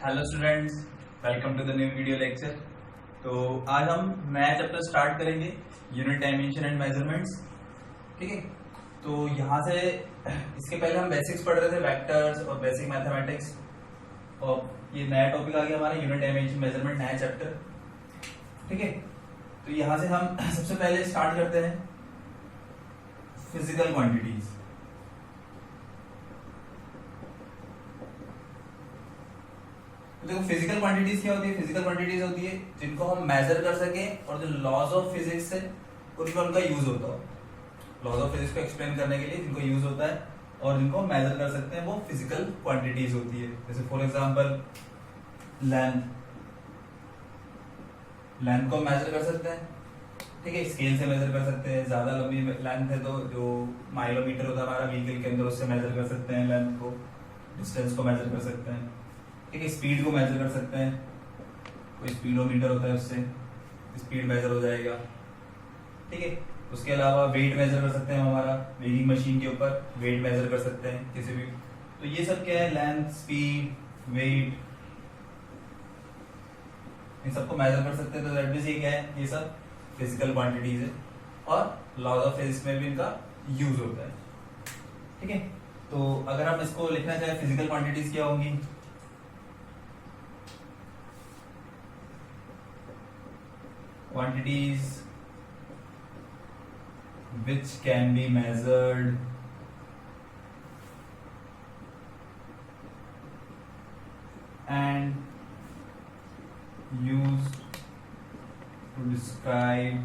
Hello students, welcome to the new video lecture. तो आज हम नया चैप्टर स्टार्ट करेंगे, यूनिट डायमेंशन एंड मेजरमेंट्स। ठीक है, तो यहाँ से इसके पहले हम बेसिक्स पढ़ रहे थे, वेक्टर्स और बेसिक मैथमेटिक्स, और ये नया टॉपिक आ गया हमारा यूनिट डायमेंशन मेजरमेंट, नया चैप्टर। ठीक है, तो यहाँ से हम सबसे पहले स्टार्ट करते हैं फिजिकल क्वांटिटीज। तो देखो फिजिकल क्वांटिटीज क्या होती है? फिजिकल क्वांटिटीज होती है जिनको हम मेजर कर सके और जो लॉज ऑफ फिजिक्स है उनका उनका यूज होता है। लॉज ऑफ फिजिक्स को एक्सप्लेन करने के लिए जिनको यूज होता है और जिनको हम मेजर कर सकते हैं वो फिजिकल क्वांटिटीज होती है। जैसे फॉर एग्जांपल लेंथ, लेंथ को मेजर कर सकते हैं। ठीक है, स्केल से मेजर कर सकते हैं। ज्यादा लंबी लेंथ है तो जो माइलोमीटर होता है हमारा व्हीकल के अंदर, उससे मेजर कर सकते हैं लेंथ को, डिस्टेंस को मेजर कर सकते हैं। ठीक है, स्पीड को मेजर कर सकते हैं, कोई स्पीडोमीटर होता है उससे स्पीड मेजर हो जाएगा। ठीक है, उसके अलावा वेट मेजर कर सकते हैं, हमारा वेइंग मशीन के ऊपर वेट मेजर कर सकते हैं किसी भी। तो ये सब क्या है? लेंथ, स्पीड, वेट, इन सबको मेजर कर सकते हैं। तो दैट मींस ये क्या है? ये सब फिजिकल क्वांटिटीज है और लॉज ऑफ फिजिक्स में भी इनका यूज होता है। ठीक है, तो अगर हम इसको लिखना चाहें फिजिकल क्वांटिटीज क्या होंगी? quantities which can be measured and used to describe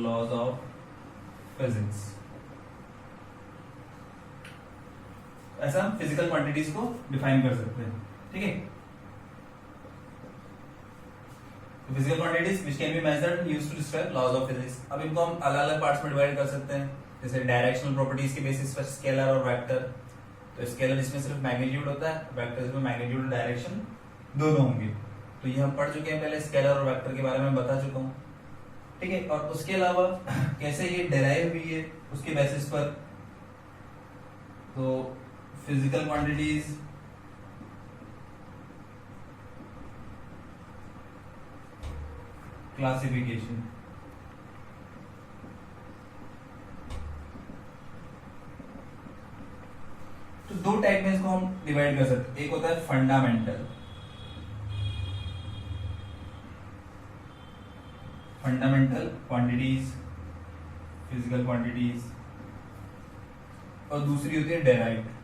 laws of physics। ऐसा हम फिजिकल क्वांटिटीज को डिफाइन कर सकते हैं। ठीक है, physical quantities which can be measured used to describe laws of physics. अब इनको हम अलग अलग पार्ट्स में डिवाइड कर सकते हैं, जैसे डायरेक्शनल प्रॉपर्टीज के बेसिस पर स्केलर और वेक्टर। तो स्केलर इसमें सिर्फ मैग्नीट्यूड होता है, वेक्टर इसमें मैग्नीट्यूड और डायरेक्शन दोनों होंगे। तो ये हम पढ़ चुके हैं पहले, स्केलर और वेक्टर के बारे में बता चुका हूँ। ठीक है, और उसके अलावा कैसे ये डेराइव हुई है उसके बेसिस पर। तो फिजिकल क्वांटिटीज क्लासिफिकेशन, तो दो टाइप में इसको हम डिवाइड कर सकते हैं। एक होता है fundamental, fundamental quantities, physical quantities, और दूसरी होती है डेराइव्ड।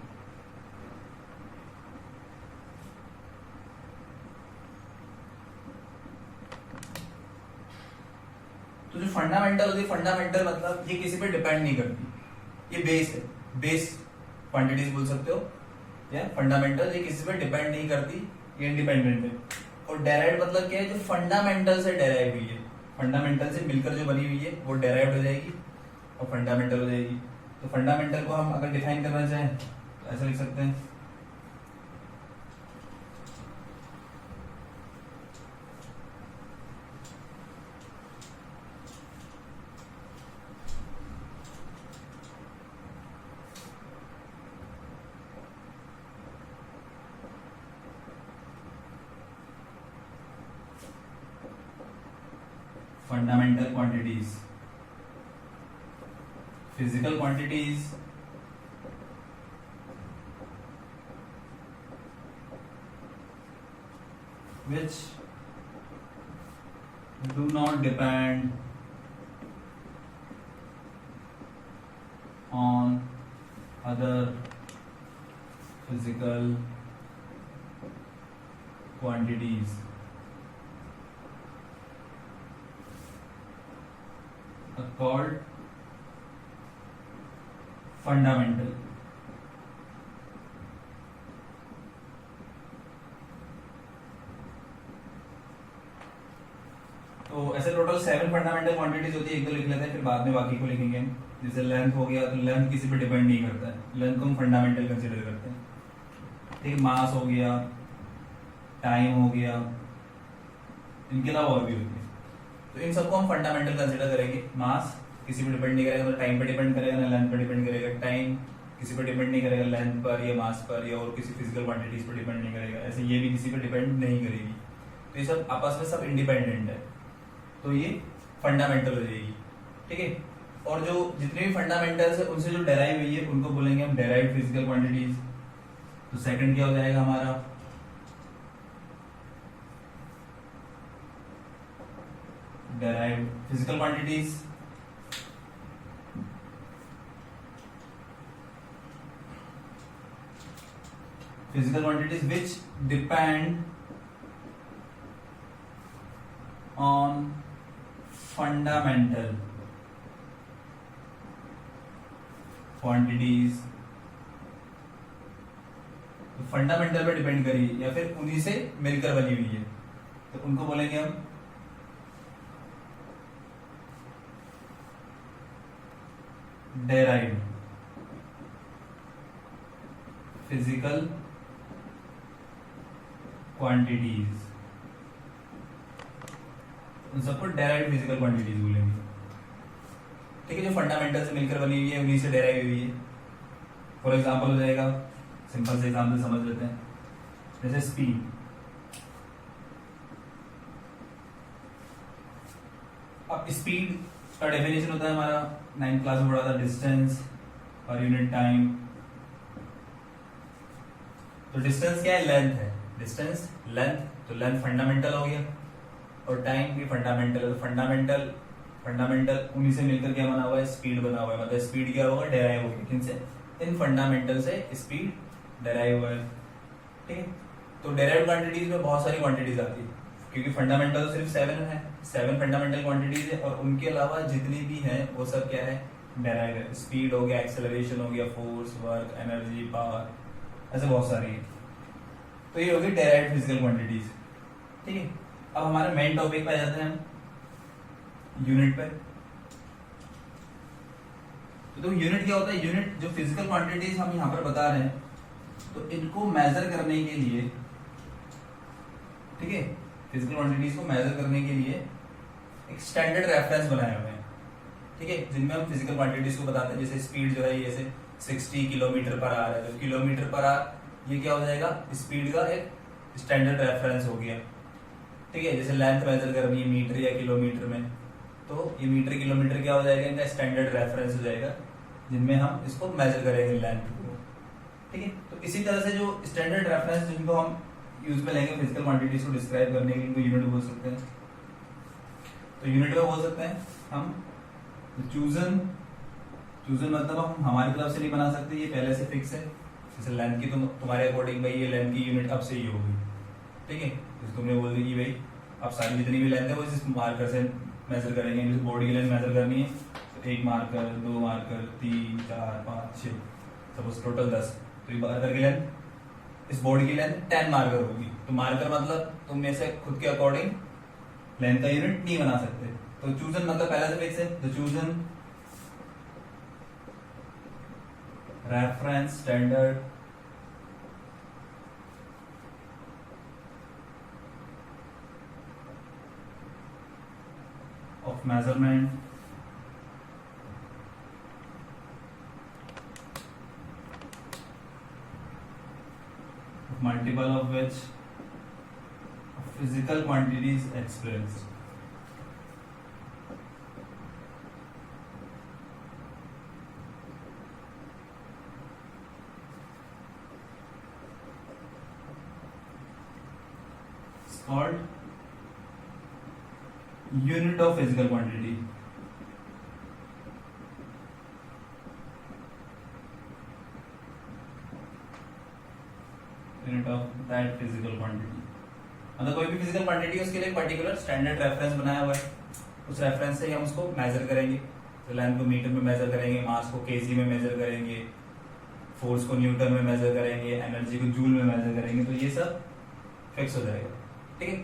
तो जो फंडामेंटल होती है, फंडामेंटल मतलब ये किसी पे डिपेंड नहीं करती, ये बेस है, बेस क्वांटिटीज बोल सकते हो। या फंडामेंटल ये किसी पे डिपेंड नहीं करती, ये इंडिपेंडेंट है। और डेराइव्ड मतलब क्या है? जो फंडामेंटल से डेराइव हुई है, फंडामेंटल से मिलकर जो बनी हुई है वो डेराइव्ड हो जाएगी और फंडामेंटल हो जाएगी। तो फंडामेंटल को हम अगर डिफाइन करना चाहें तो ऐसा लिख सकते हैं, fundamental quantities, physical quantities which do not depend on other physical quantities are called fundamental। तो ऐसे टोटल 7 फंडामेंटल क्वांटिटीज होती है। एक तो लिख लेते हैं, फिर बाद में बाकी को लिखेंगे। जैसे लेंथ हो गया, तो लेंथ किसी पे डिपेंड नहीं करता है, लेंथ को हम फंडामेंटल कंसीडर करते हैं। ठीक, मास हो गया, टाइम हो गया, इनके अलावा और भी होती है। तो इन सबको हम फंडामेंटल कंसीडर करेंगे। मास किसी पे डिपेंड नहीं करेगा, तो टाइम पे डिपेंड करेगा, ना लेंथ पे डिपेंड करेगा। टाइम किसी पर डिपेंड नहीं करेगा, लेंथ पर या मास पर या और किसी फिजिकल क्वांटिटीज पर डिपेंड नहीं करेगा, ऐसे ये भी किसी पर डिपेंड नहीं करेगी। तो ये सब आपस में सब इंडिपेंडेंट है, तो ये फंडामेंटल हो जाएगी। ठीक है, और जो जितने भी फंडामेंटल्स है उनसे जो डेराइव हुई है उनको बोलेंगे हम डेराइव्ड फिजिकल क्वांटिटीज। तो सेकंड क्या हो जाएगा हमारा, derived physical quantities. Physical quantities which depend on fundamental quantities, fundamental पे डिपेंड करी या फिर उन्हीं से मिलकर बनी हुई है, तो उनको बोलेंगे हम डेराइव्ड फिजिकल क्वांटिटीज, उन सबको डेराइव्ड फिजिकल क्वांटिटीज बोलेंगे। ठीक है, जो फंडामेंटल से मिलकर बनी हुई है उन्हीं से डेराइव हुई है। फॉर एग्जांपल हो जाएगा, सिंपल से एग्जांपल समझ लेते हैं, जैसे स्पीड। अब स्पीड का डेफिनेशन होता है हमारा 9th क्लास में पढ़ा था, डिस्टेंस और यूनिट टाइम। तो डिस्टेंस क्या है, लेंथ है, डिस्टेंस लेंथ, तो लेंथ फंडामेंटल हो गया और टाइम भी फंडामेंटल है। तो फंडामेंटल उन्हीं से मिलकर क्या बना हुआ है, स्पीड बना हुआ है। मतलब स्पीड क्या होगा, डेराइव होगी किनसे, इन फंडामेंटल से स्पीड डेराइव हुआ है। ठीक है, तो डेराइव क्वांटिटीज में बहुत सारी क्वांटिटीज आती है, क्योंकि फंडामेंटल सिर्फ 7 है, 7 फंडामेंटल क्वांटिटीज है, और उनके अलावा जितनी भी हैं वो सब क्या है, डेराइव है। स्पीड हो गया, एक्सेलरेशन हो गया, फोर्स, वर्क, एनर्जी, पावर, ऐसे बहुत सारी है। तो ये होगी डेराइव्ड फिजिकल क्वांटिटीज। ठीक है, अब हमारे मेन टॉपिक पे आ जाते हैं हम, यूनिट पे। तो यूनिट क्या होता है, यूनिट जो फिजिकल क्वांटिटीज हम यहाँ पर बता रहे हैं, तो इनको मेजर करने के लिए, ठीक है, फिजिकल क्वांटिटीज को मेजर करने के लिए एक स्टैंडर्ड रेफरेंस बनाए हुए हैं। ठीक है, जिनमें हम फिजिकल क्वांटिटीज को बताते हैं। जैसे स्पीड जो है, जैसे 60 किलोमीटर पर आवर है, तो किलोमीटर पर आवर ये क्या हो जाएगा, स्पीड का एक स्टैंडर्ड रेफरेंस हो गया। ठीक है, जैसे लेंथ मेजर करनी है मीटर या किलोमीटर में, तो ये मीटर किलोमीटर क्या हो जाएगा, इनका स्टैंडर्ड रेफरेंस हो जाएगा, जिनमें हम इसको मेजर करेंगे लेंथ को। ठीक है, तो इसी तरह से जो स्टैंडर्ड रेफरेंस जिनको हम यूज में लेंगे फिजिकल क्वांटिटीज को डिस्क्राइब करने के लिए, इनको यूनिट बोल सकते हैं। तो यूनिट में बोल सकते हैं हम चूजन मतलब हम हमारी तरफ से नहीं बना सकते, ये पहले से फिक्स है। जैसे लेंथ की तुम्हारे अकॉर्डिंग भाई ये लेंथ की यूनिट अब से ही होगी। ठीक है, तो तुमने बोल दी कि भाई अब सारी जितनी भी लेंथ है वो इस मार्कर से मेजर करेंगे। जैसे बॉडी की लेंथ मेजर करनी है तो 1 मार्कर, 2 मार्कर, 3, 4, 5, 6, सपोज टोटल 10, तो ये मार्कर की लेंथ, इस बॉडी की लेंथ 10 मार्कर होगी। तो मार्कर मतलब तुम में से खुद के अकॉर्डिंग लेंथ का यूनिट नहीं बना सकते। तो चूजन मतलब पहले से फिक्स है, तो chosen reference standard of measurement multiple of which physical quantities expressed. It's called unit of physical quantity. Unit of that physical quantity. मतलब कोई भी फिजिकल क्वांटिटी उसके लिए पर्टिकुलर स्टैंडर्ड रेफरेंस बनाया हुआ है, उस रेफरेंस से ही हम उसको मेजर करेंगे। तो लेंथ को मीटर में मेजर करेंगे, मास को केजी में मेजर करेंगे, फोर्स को न्यूटन में मेजर करेंगे, एनर्जी को जूल में मेजर करेंगे। तो ये सब फिक्स हो जाएगा। ठीक है,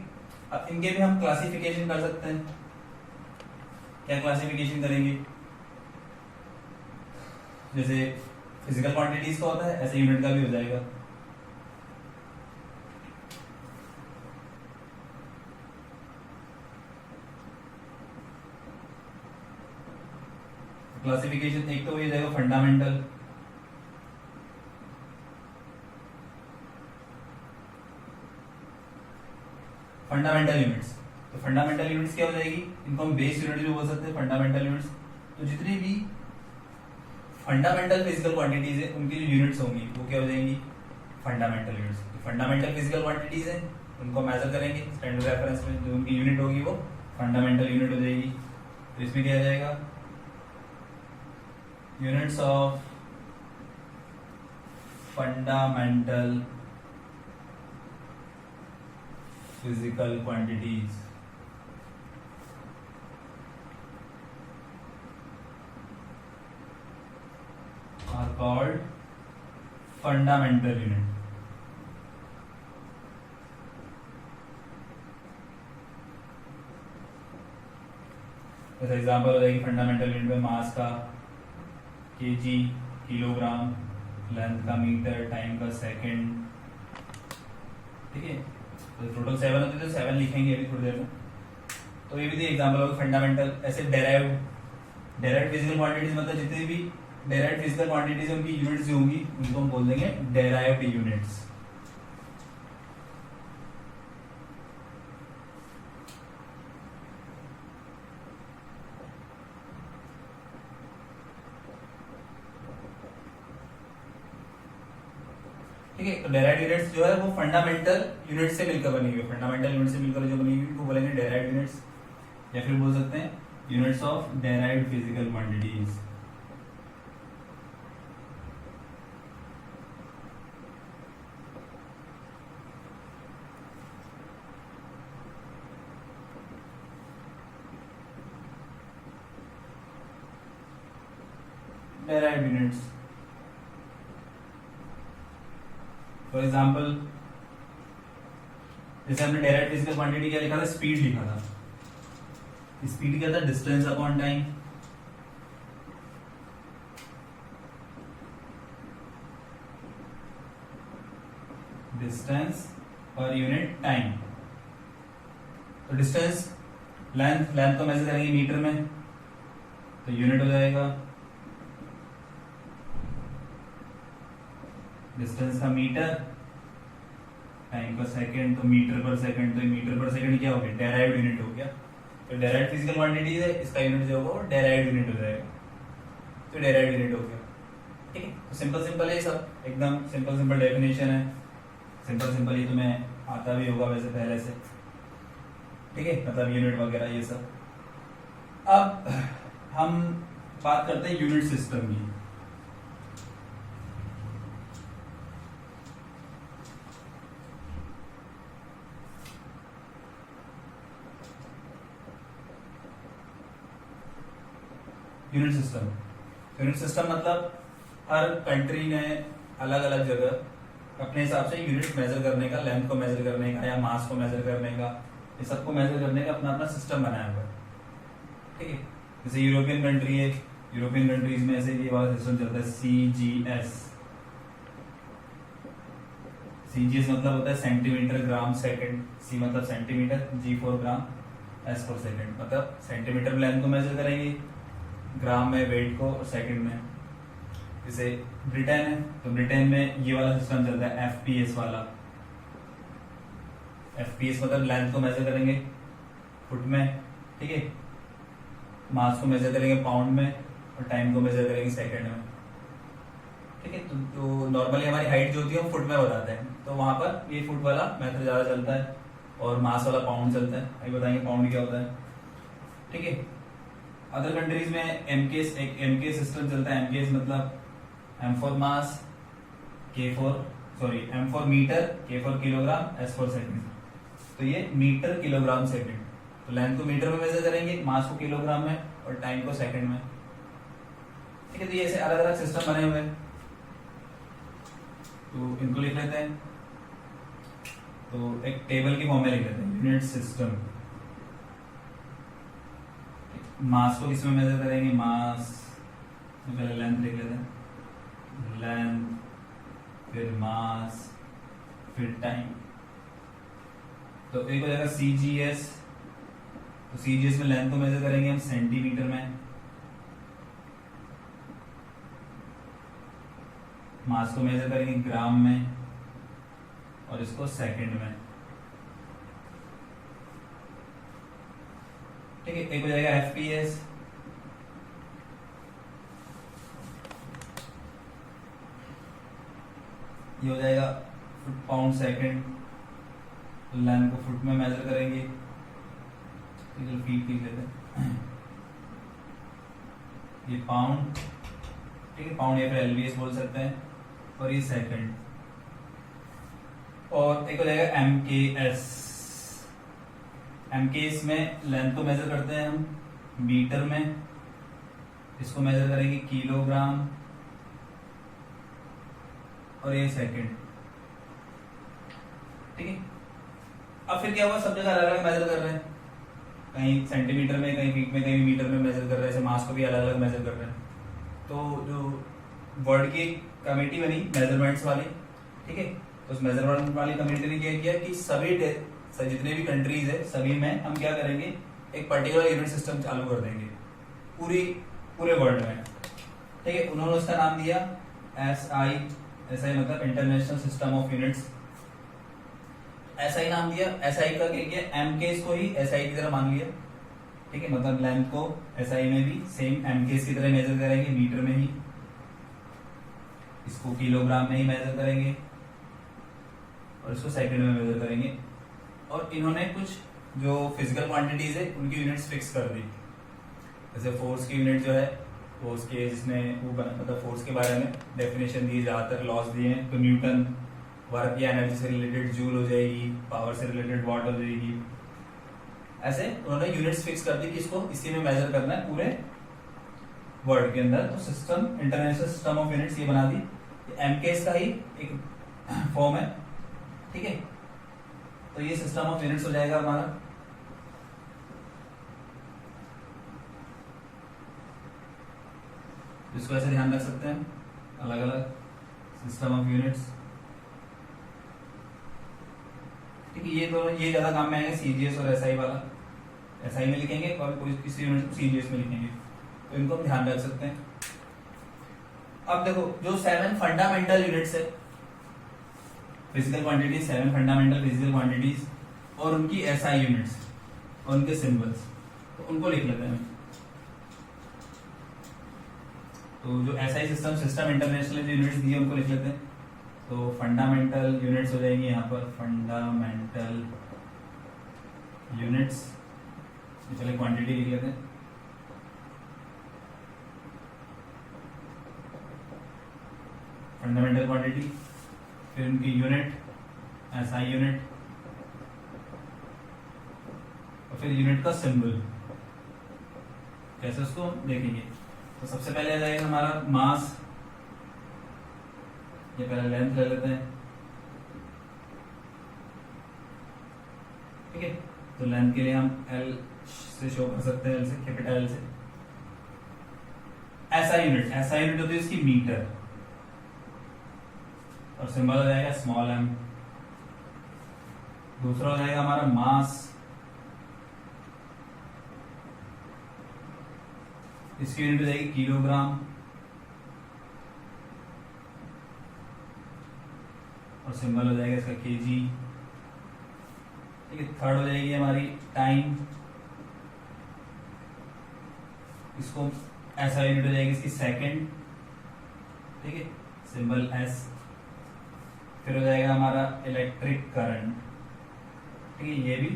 अब इनके भी हम क्लासिफिकेशन कर सकते हैं। क्या क्लासिफिकेशन करेंगे, जैसे फिजिकल क्वांटिटीज का होता है ऐसे यूनिट का भी हो जाएगा। क्लासिफिकेशन एक तो हो जाएगा फंडामेंटल, फंडामेंटल यूनिट्स। तो फंडामेंटल यूनिट्स क्या हो जाएगी, इनको हम बेस यूनिट भी बोल सकते हैं, फंडामेंटल यूनिट्स। तो जितनी भी फंडामेंटल फिजिकल क्वांटिटीज है उनकी जो यूनिट्स होंगी वो क्या हो जाएंगी, fundamental units. Fundamental physical quantities है उनको मेजर करेंगे स्टैंडर्ड रेफरेंस में, जो उनकी यूनिट होगी वो फंडामेंटल यूनिट हो जाएगी। तो इसमें क्या आ जाएगा, units of fundamental physical quantities are called fundamental unit। जैसे एग्जांपल हो जाएगी फंडामेंटल यूनिट में मास का केजी, किलोग्राम, लेंथ का मीटर, टाइम का सेकंड। ठीक है, तो टोटल 7 होते हैं, तो 7 लिखेंगे अभी थोड़ी देर में। तो ये भी थी एग्जांपल होगा फंडामेंटल। ऐसे डेराइव्ड फिजिकल क्वांटिटीज, मतलब जितनी भी डेराइव्ड फिजिकल क्वांटिटीज उनकी यूनिट्स जो होंगी उनको हम बोल देंगे डेराइव्ड यूनिट्स। ठीक है, तो डेराइव्ड यूनिट्स जो है वो फंडामेंटल यूनिट से मिलकर बनी हुई है। फंडामेंटल यूनिट से मिलकर जो बनी हुई है वो बोलेंगे डेराइव्ड यूनिट्स, या फिर बोल सकते हैं units of derived physical quantities. Derived units, for example जैसे हमने डायरेक्ट फिजिकल क्वांटिटी क्या लिखा था, स्पीड लिखा था। स्पीड क्या था, distance upon time. Distance per unit time. तो डिस्टेंस लेंथ को मेजर करेंगे मीटर में, तो यूनिट हो जाएगा डिस्टेंस का मीटर, टाइम का सेकंड, तो मीटर पर सेकंड। तो मीटर पर सेकंड क्या हो गया, डेराइव्ड यूनिट हो गया। तो डेराइव्ड फिजिकल क्वांटिटी है, इसका यूनिट जो होगा वो डेराइव्ड यूनिट हो जाएगा। तो डेराइव्ड यूनिट हो गया। ठीक है, तो सिंपल है ये सब, एकदम सिंपल डेफिनेशन है। सिंपल ये तुम्हें आता भी होगा वैसे पहले से। ठीक है, मतलब यूनिट वगैरह ये सब। अब हम बात करते हैं यूनिट सिस्टम की। यूनिट सिस्टम मतलब हर कंट्री ने अलग अलग जगह अपने हिसाब से यूनिट मेजर करने का, लेंथ को मेजर करने का या मास को मेजर करने का, ये सबको मेजर करने का अपना अपना सिस्टम बनाया हुआ है। ठीक है, जैसे यूरोपियन कंट्री है, यूरोपियन कंट्रीज में ऐसे ये वाला सिस्टम चलता है CGS। CGS मतलब होता है सेंटीमीटर ग्राम सेकंड। C मतलब centimetre, G for gram, S for second. मतलब सेंटीमीटर में लेंथ को मेजर करेंगे, ग्राम में वेट को, और सेकंड में। जैसे ब्रिटेन है, तो ब्रिटेन में ये वाला सिस्टम चलता है FPS वाला। FPS मतलब लेंथ को मेजर करेंगे फुट में, ठीक है, मास को मेजर करेंगे पाउंड में, और टाइम को मेजर करेंगे सेकंड में। ठीक है, तो नॉर्मली हमारी हाइट जो होती है वो फुट में बताते हैं, तो वहां पर ये फुट वाला मेथड ज्यादा चलता है, और मास वाला पाउंड चलता है। अभी बताएंगे पाउंड क्या होता है। ठीक है, अदर कंट्रीज में MK सिस्टम चलता है। MK मतलब M for mass, M for metre, K for kilogram, S for second. तो ये मीटर किलोग्राम सेकंड। तो लेंथ को मीटर में मेजर करेंगे, मास को किलोग्राम में, और टाइम को सेकंड में। ठीक है, तो ये ऐसे अलग अलग सिस्टम बने हुए हैं, तो इनको लिख लेते हैं। तो एक टेबल की फॉर्म में लिख लेते हैं, यूनिट सिस्टम। मास को किस में मेजर करेंगे, मास, पहले लेंथ लिख लेते हैं, लेंथ, फिर मास, फिर टाइम। तो एक हो जाएगा CGS। तो CGS में लेंथ को मेजर करेंगे हम सेंटीमीटर में, मास को मेजर करेंगे ग्राम में, और इसको सेकंड में। ठीक है। एक हो जाएगा FPS, ये हो जाएगा फुट पाउंड सेकंड, लेंथ को फुट में मेजर करेंगे, फीट लिख लेते हैं, ये पाउंड, ठीक है, पाउंड या फिर LBS बोल सकते हैं, और ये सेकंड। और एक हो जाएगा MKS, MKS में लेंथ को मेजर करते हैं हम मीटर में, इसको मेजर करेंगे किलोग्राम, और ये सेकंड, ठीक है। अब फिर क्या हुआ, सब जगह अलग अलग मेजर कर रहे हैं, कहीं सेंटीमीटर में, कहीं फीट में, कहीं मीटर में मेजर कर रहे हैं, जैसे मास को भी अलग अलग मेजर कर रहे हैं। तो जो वर्ल्ड की कमेटी बनी मेजरमेंट्स वाली, ठीक है, तो उस मेजरमेंट वाली कमेटी ने क्या किया कि सभी जितने भी कंट्रीज है सभी में हम क्या करेंगे, एक पर्टिकुलर यूनिट सिस्टम चालू कर देंगे पूरे वर्ल्ड में, ठीक है। उन्होंने उसका नाम दिया SI, SI मतलब international system of units, SI नाम दिया। SI का क्या किया, MKS को ही SI की तरह मान लिया, ठीक है, मतलब लेंथ को SI में भी सेम MKS की तरह मेजर करेंगे, मीटर में ही, इसको किलोग्राम में ही मेजर करेंगे, और इसको सेकंड में मेजर करेंगे। और इन्होंने कुछ जो फिजिकल क्वांटिटीज है उनकी यूनिट्स फिक्स कर दी, जैसे फोर्स की यूनिट जो है, फोर्स के जिसमें वो मतलब फोर्स के बारे में डेफिनेशन दी, ज्यादातर लॉस दिए हैं, तो न्यूटन, वर्क या एनर्जी से रिलेटेड जूल हो जाएगी, पावर से रिलेटेड वाट हो जाएगी, ऐसे उन्होंने यूनिट्स फिक्स कर दी कि इसको इसी में मेजर करना है पूरे वर्ल्ड के अंदर। तो system, international system of units ये बना दी, MKS का ही एक फॉर्म है, ठीक है। तो ये सिस्टम ऑफ यूनिट्स हो जाएगा हमारा। इसको ऐसे ध्यान रख सकते हैं, अलग अलग सिस्टम ऑफ यूनिट्स, ठीक है। ये दोनों ये ज्यादा काम में आएंगे, CGS और SI वाला, SI में लिखेंगे और कोई किसी यूनिट को CGS में लिखेंगे, तो इनको हम ध्यान रख सकते हैं। अब देखो जो 7 फंडामेंटल यूनिट्स है, physical quantities, 7 fundamental physical quantities और उनकी SI यूनिट्स और उनके सिंबल्स, तो उनको लिख लेते हैं। तो जो SI सिस्टम इंटरनेशनल यूनिट्स दी है उनको लिख लेते हैं। तो फंडामेंटल यूनिट्स हो जाएंगी यहाँ पर, फंडामेंटल यूनिट्स, चलिए क्वांटिटी लिख लेते हैं। फंडामेंटल क्वांटिटी, फिर उनकी यूनिट SI यूनिट, और फिर यूनिट का सिंबल, कैसे उसको देखेंगे। तो सबसे पहले आ जाएगा हमारा मास, ये पहले लेंथ ले लेते हैं, ठीक है। तो लेंथ के लिए हम L से शो कर सकते हैं, L से, कैपिटल L से। SI यूनिट होती है इसकी मीटर, और सिंबल हो जाएगा स्मॉल m। दूसरा हो जाएगा हमारा मास, इसकी यूनिट हो जाएगी किलोग्राम, और सिंबल हो जाएगा इसका kg, ठीक है। थर्ड हो जाएगी हमारी टाइम, इसको ऐसा यूनिट हो जाएगी इसकी सेकंड, ठीक है, सिंबल S। फिर हो जाएगा हमारा इलेक्ट्रिक करंट, ठीक है, ये भी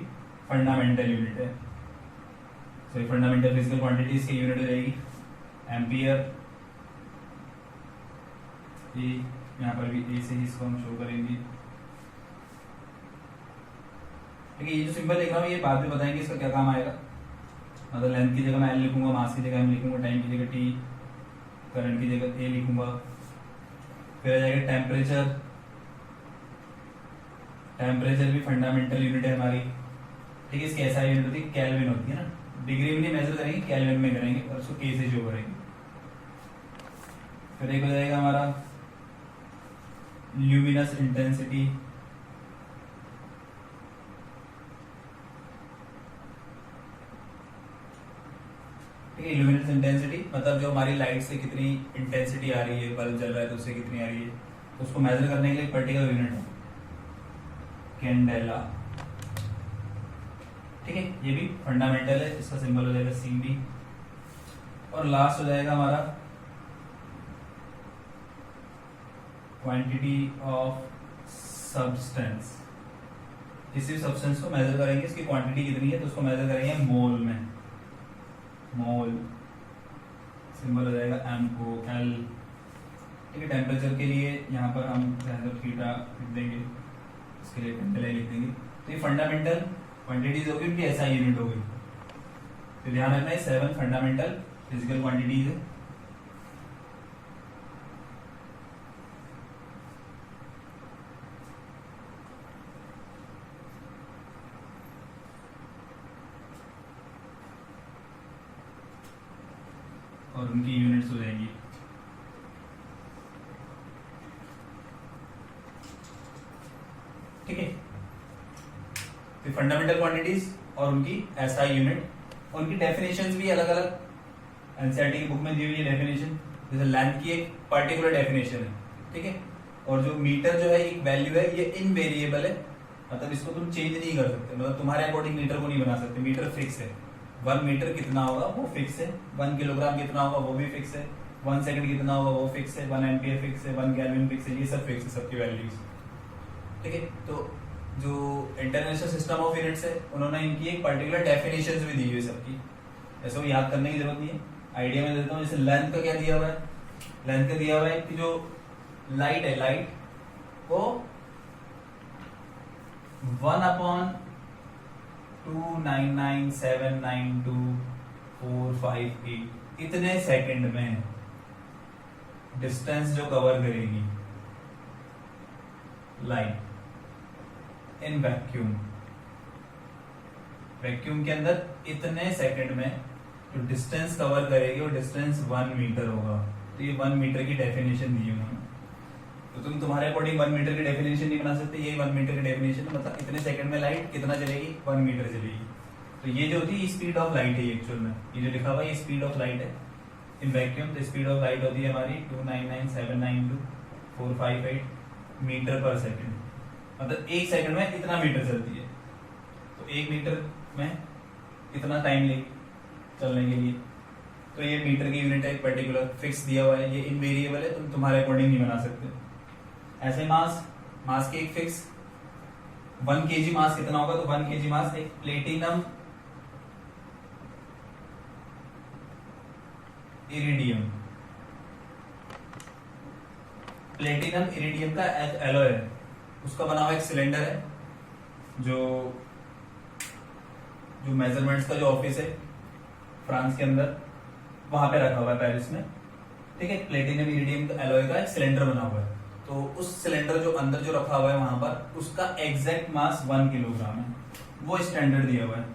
फंडामेंटल यूनिट है। तो ये फंडामेंटल फिजिकल क्वांटिटीज की यूनिट हो जाएगी एम्पियर, ये यहाँ पर भी ए से ही इसको हम शो करेंगे, ठीक है। ये जो सिंबल लिख रहा हूँ ये बाद में बताएंगे इसका क्या काम आएगा, मतलब लेंथ की जगह मैं L लिखूंगा, मास की जगह M लिखूंगा, टाइम की जगह T, करंट की जगह A लिखूंगा। फिर आ जाएगा टेम्परेचर, टेम्परेचर भी फंडामेंटल यूनिट है हमारी, ठीक है। इसकी SI यूनिट होती है केल्विन होती है ना, डिग्री में नहीं मेजर करेंगे, केल्विन में करेंगे और उसको K से शो करेंगे। फिर एक हो जाएगा हमारा ल्यूमिनस इंटेंसिटी, ठीक है। ल्यूमिनस इंटेंसिटी मतलब जो हमारी लाइट से कितनी इंटेंसिटी आ रही है, बल्ब जल रहा है तो उससे कितनी आ रही है, तो उसको मेजर करने के लिए पर्टिकुलर यूनिट है कैंडेला, ठीक है, ये भी फंडामेंटल है, इसका सिंबल हो जाएगा CB। और लास्ट हो जाएगा हमारा क्वांटिटी ऑफ सब्सटेंस। किसी भी सब्सटेंस को मेजर करेंगे, इसकी क्वांटिटी कितनी है तो उसको मेजर करेंगे मोल में। मोल सिंबल हो जाएगा MOL। ठीक है, टेम्परेचर के लिए यहाँ पर हम थीटा लिख देंगे, इसके लिए टेम्परेचर लिख देंगे। तो ये फंडामेंटल क्वांटिटीज होगी, उनकी SI यूनिट होगी। तो ध्यान रखना है 7 फंडामेंटल फिजिकल क्वांटिटीज है। और उनकी यूनिट्स हो जाएंगी। ठीक है, तो फंडामेंटल क्वांटिटीज और उनकी SI यूनिट, उनकी डेफिनेशंस भी अलग अलग एनसीईआरटी की बुक में दी हुई है डेफिनेशन। जैसे लेंथ की एक पर्टिकुलर डेफिनेशन है, ठीक है, और जो मीटर जो है एक वैल्यू है, ये इनवेरिएबल है, मतलब इसको तुम चेंज नहीं कर सकते, मतलब तुम्हारे अकॉर्डिंग मीटर को नहीं बना सकते। मीटर फिक्स है, 1 मीटर कितना होगा वो फिक्स है, 1 किलोग्राम कितना होगा वो भी फिक्स है, 1 सेकंड कितना होगा वो फिक्स है, 1 एम्पियर फिक्स है, 1 केल्विन फिक्स है, ये सब फिक्स है, सबकी वैल्यूज। ठीक है, तो जो इंटरनेशनल सिस्टम ऑफ यूनिट्स है, उन्होंने इनकी एक पर्टिकुलर डेफिनेशंस भी दी हुई है सबकी, ऐसे वो याद करने की जरूरत नहीं है, आइडिया में देता हूँ। जैसे लेंथ का क्या दिया हुआ है, लेंथ का दिया हुआ है कि जो लाइट है, लाइट को 1/299792458 इतने सेकंड में डिस्टेंस जो कवर करेगी लाइट इन वैक्यूम, वैक्यूम के अंदर इतने सेकंड में जो डिस्टेंस कवर करेगी वो डिस्टेंस 1 मीटर होगा। तो ये 1 मीटर की डेफिनेशन दी है उन्होंने। तो तुम तुम्हारे अकॉर्डिंग 1 मीटर की डेफिनेशन नहीं बना सकते, यही 1 मीटर की डेफिनेशन, मतलब इतने सेकंड में लाइट कितना चलेगी, 1 मीटर चलेगी। तो ये जो होती है स्पीड ऑफ लाइट है एक्चुअल में, ये जो लिखा हुआ है ये स्पीड ऑफ लाइट है इन वैक्यूम। तो स्पीड ऑफ लाइट होती है हमारी 299792458 मीटर पर सेकंड, मतलब 1 सेकंड में इतना मीटर चलती है। तो 1 मीटर में इतना टाइम ले चलने के लिए, तो ये मीटर की यूनिट है, एक पर्टिकुलर फिक्स दिया हुआ है, ये इनवेरिएबल है, तुम तुम्हारे अकॉर्डिंग नहीं बना सकते। ऐसे मास, मास की एक फिक्स 1 kg मास कितना होगा, तो 1 kg मास एक प्लेटिनम इरिडियम, प्लेटिनम इरिडियम का एलॉय है, उसका बना हुआ एक सिलेंडर है, जो मेजरमेंट्स का जो ऑफिस है फ्रांस के अंदर, वहां पे रखा हुआ है पेरिस में। ठीक है, प्लेटिनम इरिडियम एलॉय का एक सिलेंडर बना हुआ है, तो उस सिलेंडर जो अंदर जो रखा हुआ है वहां पर, उसका एग्जैक्ट मास 1 किलोग्राम है, वो स्टैंडर्ड दिया हुआ है।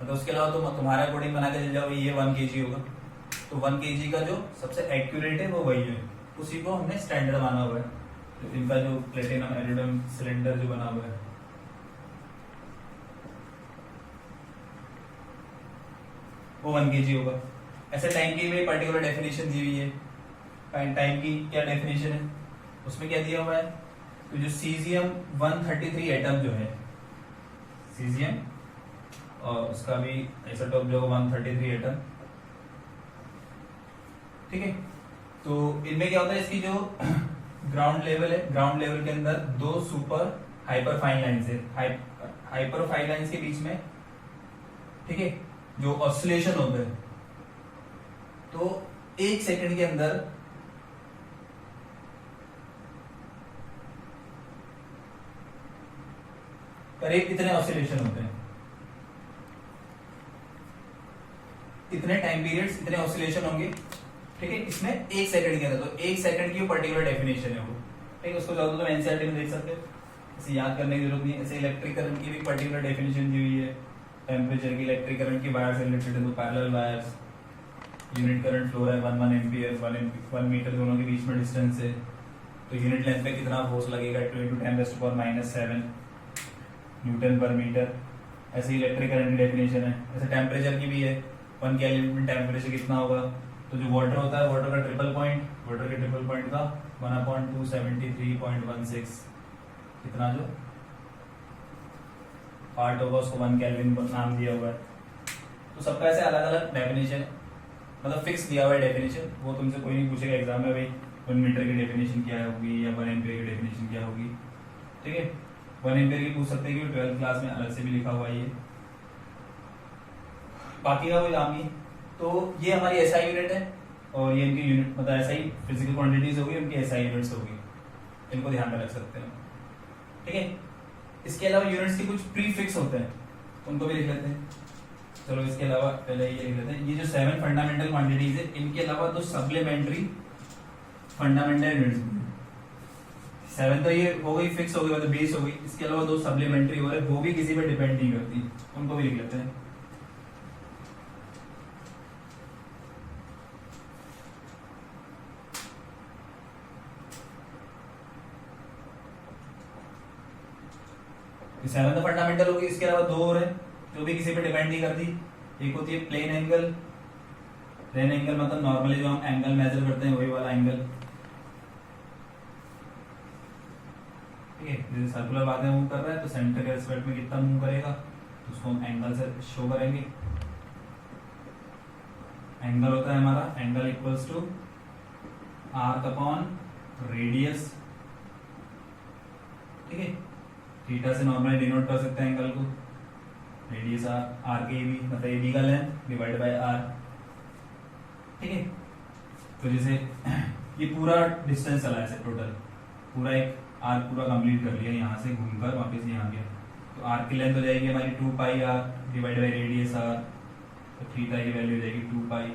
मतलब उसके अलावा तो तुम्हारे अकॉर्डिंग बना के चल जाओ ये 1 kg होगा, तो 1 kg का जो सबसे एक्यूरेट है वो वही है, उसी को हमने स्टैंडर्ड माना हुआ है। तो इनका जो प्लेटिनम इरिडियम सिलेंडर जो बना हुआ है वो 1 kg होगा। ऐसे टाइम की भी पर्टिकुलर डेफिनेशन दी हुई है। टाइम की क्या डेफिनेशन है, उसमें क्या दिया हुआ है, तो जो सीजियम 133 एटम जो है, सीजियम और उसका भी आइसोटोप जो 133 एटम, ठीक है, तो इनमें क्या होता है, इसकी जो ग्राउंड लेवल है, ग्राउंड लेवल के अंदर 2 सुपर हाइपर फाइन लाइंस है, हाइपर फाइन लाइंस के बीच में, ठीक है, जो ऑसिलेशन होते हैं, तो 1 सेकंड के अंदर करीब इतने ऑसिलेशन होते हैं, इतने टाइम पीरियड्स, इतने ऑसिलेशन होंगे। ठीक है, इसमें 1 सेकंड के अंदर, तो 1 सेकंड की पर्टिकुलर डेफिनेशन है वो। ठीक है, उसको चाहो तो एनसीईआरटी में देख सकते हो, इसे याद करने की जरूरत नहीं है। ऐसे इलेक्ट्रिक करंट की भी पर्टिकुलर डेफिनेशन दी हुई है, टेम्परेचर की, इलेक्ट्रिक करंट की वायर से रिलेटेड है, तो parallel wires, unit current flow है 1 एम्पियर, 1 मीटर दोनों के बीच में डिस्टेंस है, तो यूनिट लेंथ पे कितना फोर्स लगेगा, 2 × 10⁻⁷ न्यूटन पर मीटर। ऐसे इलेक्ट्रिक करंट की डेफिनेशन है। ऐसे टेम्परेचर की भी है, 1 केल्विन में टेम्परेचर कितना होगा, तो जो वाटर होता है, वाटर का ट्रिपल पॉइंट, वाटर के ट्रिपल पॉइंट का 1/273.16 कितना जो पार्ट होगा उसको 1 केल्विन नाम दिया हुआ है। तो सबका ऐसे अलग अलग डेफिनेशन, मतलब फिक्स दिया हुआ है डेफिनेशन। वो तुमसे कोई नहीं पूछेगा एग्जाम में भाई 1 मीटर की डेफिनेशन क्या होगी या 1 एम्पियर की डेफिनेशन क्या होगी, ठीक है। 1 एम्पियर की पूछ सकते हैं कि 12th क्लास में अलग से भी लिखा हुआ है ये, बाकी का कोई काम नहीं। तो ये हमारी एसआई यूनिट है और ये इनकी यूनिट मतलब एसआई फिजिकल क्वांटिटीज होगी, उनकी एसआई यूनिट्स होगी, इनको ध्यान में रख सकते हैं, ठीक है। इसके अलावा यूनिट्स के कुछ प्रीफिक्स होते हैं, उनको भी लिख लेते हैं। चलो इसके अलावा पहले ये लिख लेते हैं, ये जो 7 फंडामेंटल क्वांटिटीज है इनके अलावा 2 सप्लीमेंट्री फंडामेंटल यूनिट्स। 7 तो ये हो गई फिक्स हो गई, मतलब बेस हो गई। इसके अलावा 2 सप्लीमेंट्री हो रहे, वो भी किसी पे डिपेंड नहीं करती, उनको भी लिख लेते हैं। सेवन तो फंडामेंटल होगी, इसके अलावा 2 और है जो भी किसी पे डिपेंड नहीं करती। एक होती है प्लेन एंगल, प्लेन एंगल मतलब नॉर्मली जो हम एंगल मेजर करते हैं वही वाला एंगल, ठीक है। जैसे सर्कुलर बात में मूव कर रहा है तो सेंटर के रिस्पेक्ट में कितना मूव करेगा तो उसको हम एंगल से शो करेंगे। एंगल होता है हमारा, angle equals to arc upon radius, ठीक है। थीटा से नॉर्मली डिनोट कर सकते हैं एंगल को, रेडियस आर के बी मतलब ए बी का लेंथ डिवाइड बाय आर, ठीक है। तो जैसे ये पूरा डिस्टेंस चला है टोटल, पूरा एक आर पूरा कंप्लीट कर लिया, यहाँ से घूमकर वापस यहाँ गया, तो आर की लेंथ हो जाएगी हमारी 2 pi R divide by radius R, तो थीटा की वैल्यू हो जाएगी 2 पाई।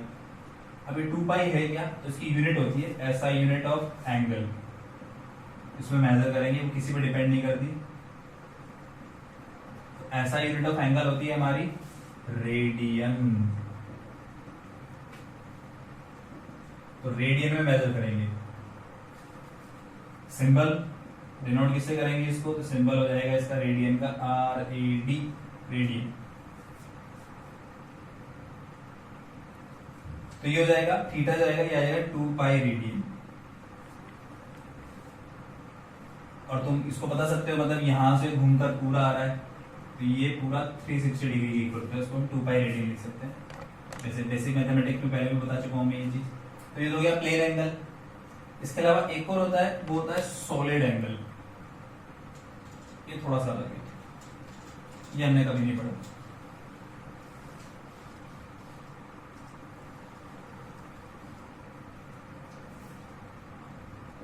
अब ये 2 पाई है क्या, तो इसकी यूनिट होती है एसआई यूनिट ऑफ एंगल, इसमें मेजर करेंगे, वो किसी पे डिपेंड नहीं करती। ऐसा यूनिट ऑफ एंगल होती है हमारी रेडियन, तो रेडियन में मेजर करेंगे। सिंबल डिनोट किससे करेंगे इसको, तो सिंबल हो जाएगा इसका रेडियन का RAD, रेडियन। तो ये हो जाएगा थीटा जाएगा, ये आ जाएगा 2 पाई रेडियन। और तुम इसको बता सकते हो मतलब यहां से घूमकर पूरा आ रहा है तो ये पूरा 360 डिग्री की इक्वल है, उसको हम 2 पाई रेडियन लिख सकते हैं। जैसे बेसिक मैथमेटिक्स में पहले भी बता चुका हूं मैं ये चीज। तो ये हो गया प्लेन एंगल। इसके अलावा एक और होता है, वो होता है सॉलिड एंगल। ये थोड़ा सा अलग है, ये हमने कभी नहीं पढ़ा।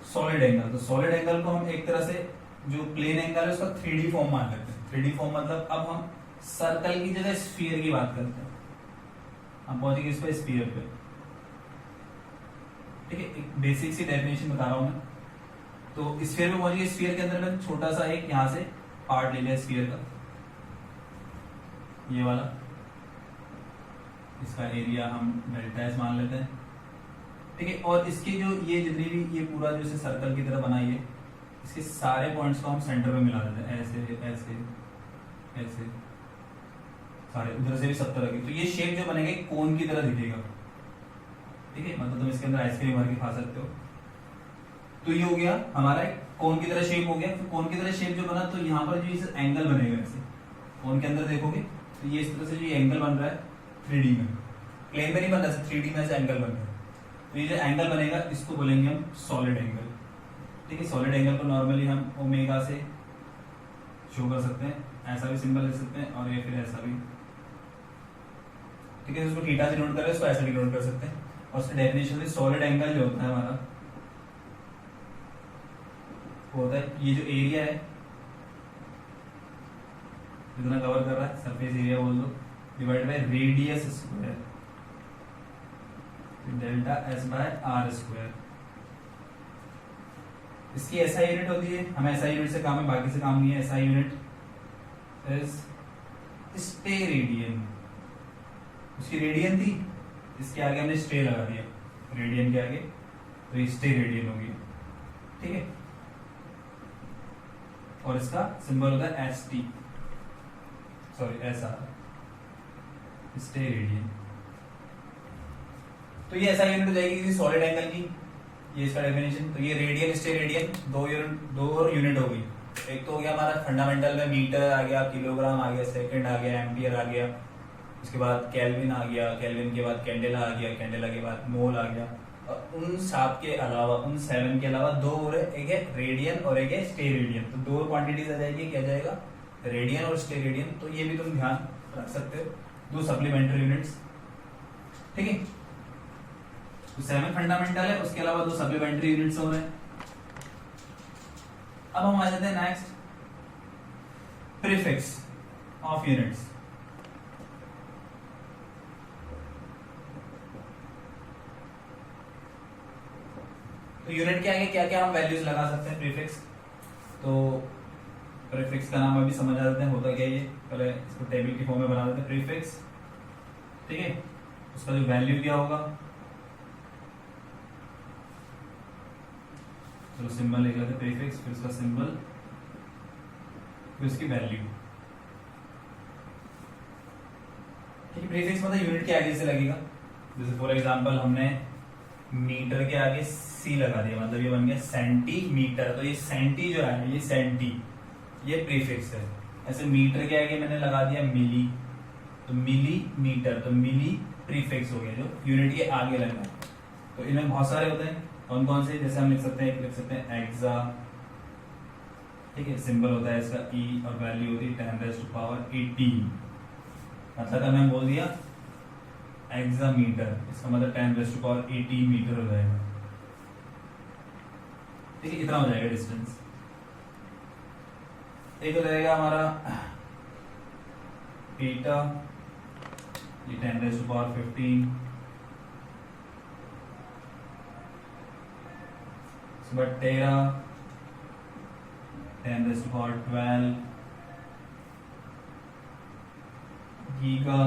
सॉलिड एंगल, तो सॉलिड एंगल को हम एक तरह से जो प्लेन एंगल है उसका 3D फॉर्म मान लेते हैं। 3D फॉर्म मतलब अब हम सर्कल की जगह स्फीयर की बात करते हैं, हम पहुंचेंगे इस पे स्फीयर पे, ठीक है। एक बेसिक सी डेफिनेशन बता रहा हूं मैं। तो स्फीयर में पहुंचेंगे, स्फीयर के अंदर में छोटा सा एक यहां से पार्ट ले लिया स्फीयर का, ये वाला, इसका एरिया हम डेल्टा एस मान लेते हैं, ठीक है। और इसके जो ये जितनी भी ये पूरा जो सर्कल की तरह बनाई है, इसके सारे पॉइंट्स को हम सेंटर में मिला देते हैं, ऐसे ऐसे ऐसे सारे, उधर से भी सब तरह की। तो ये शेप जो बनेगा कोन की तरह दिखेगा, ठीक है। मतलब तुम इसके अंदर आइसक्रीम भर के खा सकते हो। तो ये हो गया हमारा एक कोन की तरह शेप हो गया। फिर कोन की तरह शेप जो बना, तो यहाँ पर जो इस एंगल बनेगा, ऐसे कोन के अंदर देखोगे तो ये इस तरह से जो एंगल बन रहा है 3D में, प्लेन में नहीं बन रहा, 3D में ऐसे एंगल बन रहा है। तो ये जो एंगल बनेगा इसको बोलेंगे हम सॉलिड एंगल, ठीक है। सॉलिड एंगल को नॉर्मली हम ओमेगा से शो कर सकते हैं, ऐसा भी सिंबल ले सकते हैं और ये फिर ऐसा भी, ठीक है। इसको थीटा से डिनोट कर रहे हैं, इसको ऐसे डिनोट कर सकते हैं। और उसकी डेफिनेशन से सॉलिड एंगल जो होता है हमारा, वो होता है ये जो एरिया है जितना कवर कर रहा है, सरफेस एरिया बोल दो, divide by radius square, delta S by R square. इसकी एसआई यूनिट होती है, हमें एसआई यूनिट से काम है, बाकी से काम नहीं है। SI unit is stay radian, उसकी रेडियन थी, इसके आगे हमने स्टे लगा दिया रेडियन के आगे, तो ये स्टे रेडियन हो गया, ठीक है। और इसका सिंबल होता है S T, sorry S R, stay radian. तो ये एसआई यूनिट हो जाएगी किसी सॉलिड एंगल की, ये इसका डेफिनेशन। तो ये रेडियन स्टे रेडियन, दो और यूनिट हो गई, एक तो हो गया हमारा फंडामेंटल में मीटर आ गया, किलोग्राम आ गया, सेकंड आ गया, एम्पियर आ गया, उसके बाद केल्विन आ गया, केल्विन के बाद कैंडेला आ गया, कैंडेला के बाद मोल आ गया। और उन 7 के अलावा, उन 7 के अलावा 2 और एक है रेडियन और एक है स्टेरेडियन। तो 2 क्वांटिटीज आ जाएगी, क्या जाएगा, रेडियन और स्टेरेडियन। तो ये भी तुम ध्यान रख सकते हो, 2 सप्लीमेंट्री यूनिट्स, ठीक है। तो 7 फंडामेंटल है, उसके अलावा 2 सप्लीमेंट्री यूनिट्स हो रहे हैं। अब हम आ जाते हैं नेक्स्ट, प्रीफिक्स ऑफ यूनिट्स। तो यूनिट के आगे क्या क्या हम वैल्यूज लगा सकते हैं प्रीफिक्स। तो प्रीफिक्स का नाम अभी समझ आ जाते हैं, होता क्या ये, पहले इसको टेबल की फॉर्म में बना देते हैं। प्रीफिक्स, ठीक है, उसका जो वैल्यू क्या होगा, चलो सिंबल लिख लेते हैं प्रीफिक्स, फिर उसका सिंबल, फिर उसकी वैल्यू, ठीक है। प्रीफिक्स मतलब यूनिट के आगे से लगेगा। जैसे फॉर एग्जांपल हमने मीटर के आगे सी लगा दिया, मतलब ये बन गया सेंटीमीटर। तो ये सेंटी जो है, ये सेंटी, ये प्रीफिक्स है। ऐसे मीटर के आगे मैंने लगा दिया मिली, तो मिलीमीटर, तो मिली प्रीफिक्स हो गया जो यूनिट के आगे लगा। तो इनमें बहुत सारे होते हैं, कौन कौन से, जैसे हम लिख सकते हैं, लिख सकते हैं एक्सा, ठीक है, सिंबल होता है इसका ई, और वैल्यू होती है 10⁻18। मतलब हमने बोल दिया एक्सामीटर, इसका मतलब 10⁻18 मीटर हो जाएगा, ठीक है, इतना हो जाएगा डिस्टेंस। एक हो जाएगा हमारा बीटा, ये 10⁻15, बट 10⁻12 गीगा,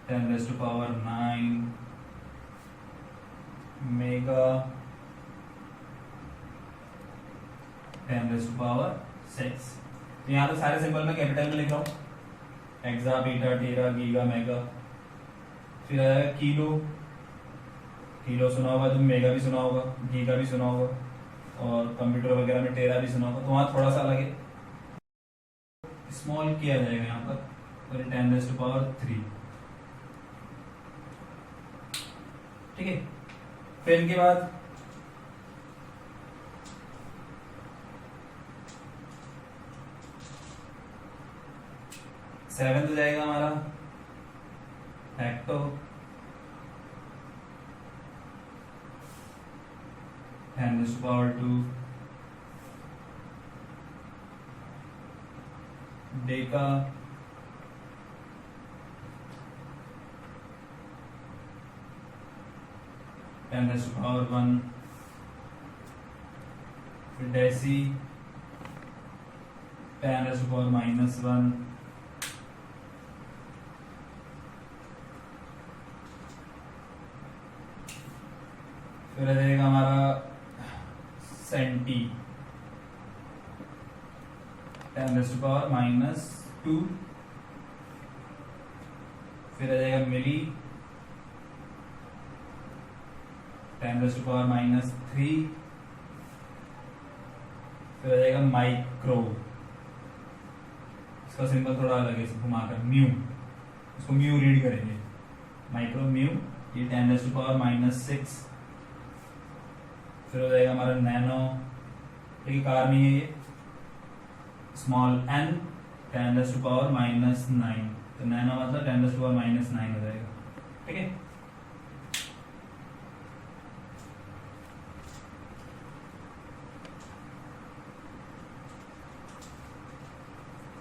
10⁻9 मेगा, 10⁻6। तो यहाँ तो सारे सिंबल में कैपिटल में लिख रहा हूँ, एक्सा, बीटा, टेरा, गीगा, मेगा। फिर आएगा किलो, किलो सुना होगा, तुम मेगा भी सुना होगा, गीगा भी सुना होगा, और कंप्यूटर वगैरह में टेरा भी सुना होगा। तो वहाँ थोड़ा सा अलग है, स्मॉल किया जाएगा यहाँ पर, 10⁻3, ठीक है। फिर इनके बाद सेवेंथ हो जाएगा हमारा हेक्टो, 10⁻2 डेका, 10⁻1 फिर डेसी, 10⁻⁻1, फिर आ जाएगा हमारा सेंटी, 10⁻−2, फिर आ जाएगा मिली, 10⁻−3, फिर आ जाएगा माइक्रो, इसका सिंबल थोड़ा अलग है, इसको घुमाकर म्यू, इसको म्यू रीड करेंगे, माइक्रो म्यू, ये 10⁻6। फिर हो जाएगा हमारा नैनो, ठीक है, कार में है ये, स्मॉल n, 10⁻−9, तो नैनो मतलब 10⁻−9 हो जाएगा, ठीक है।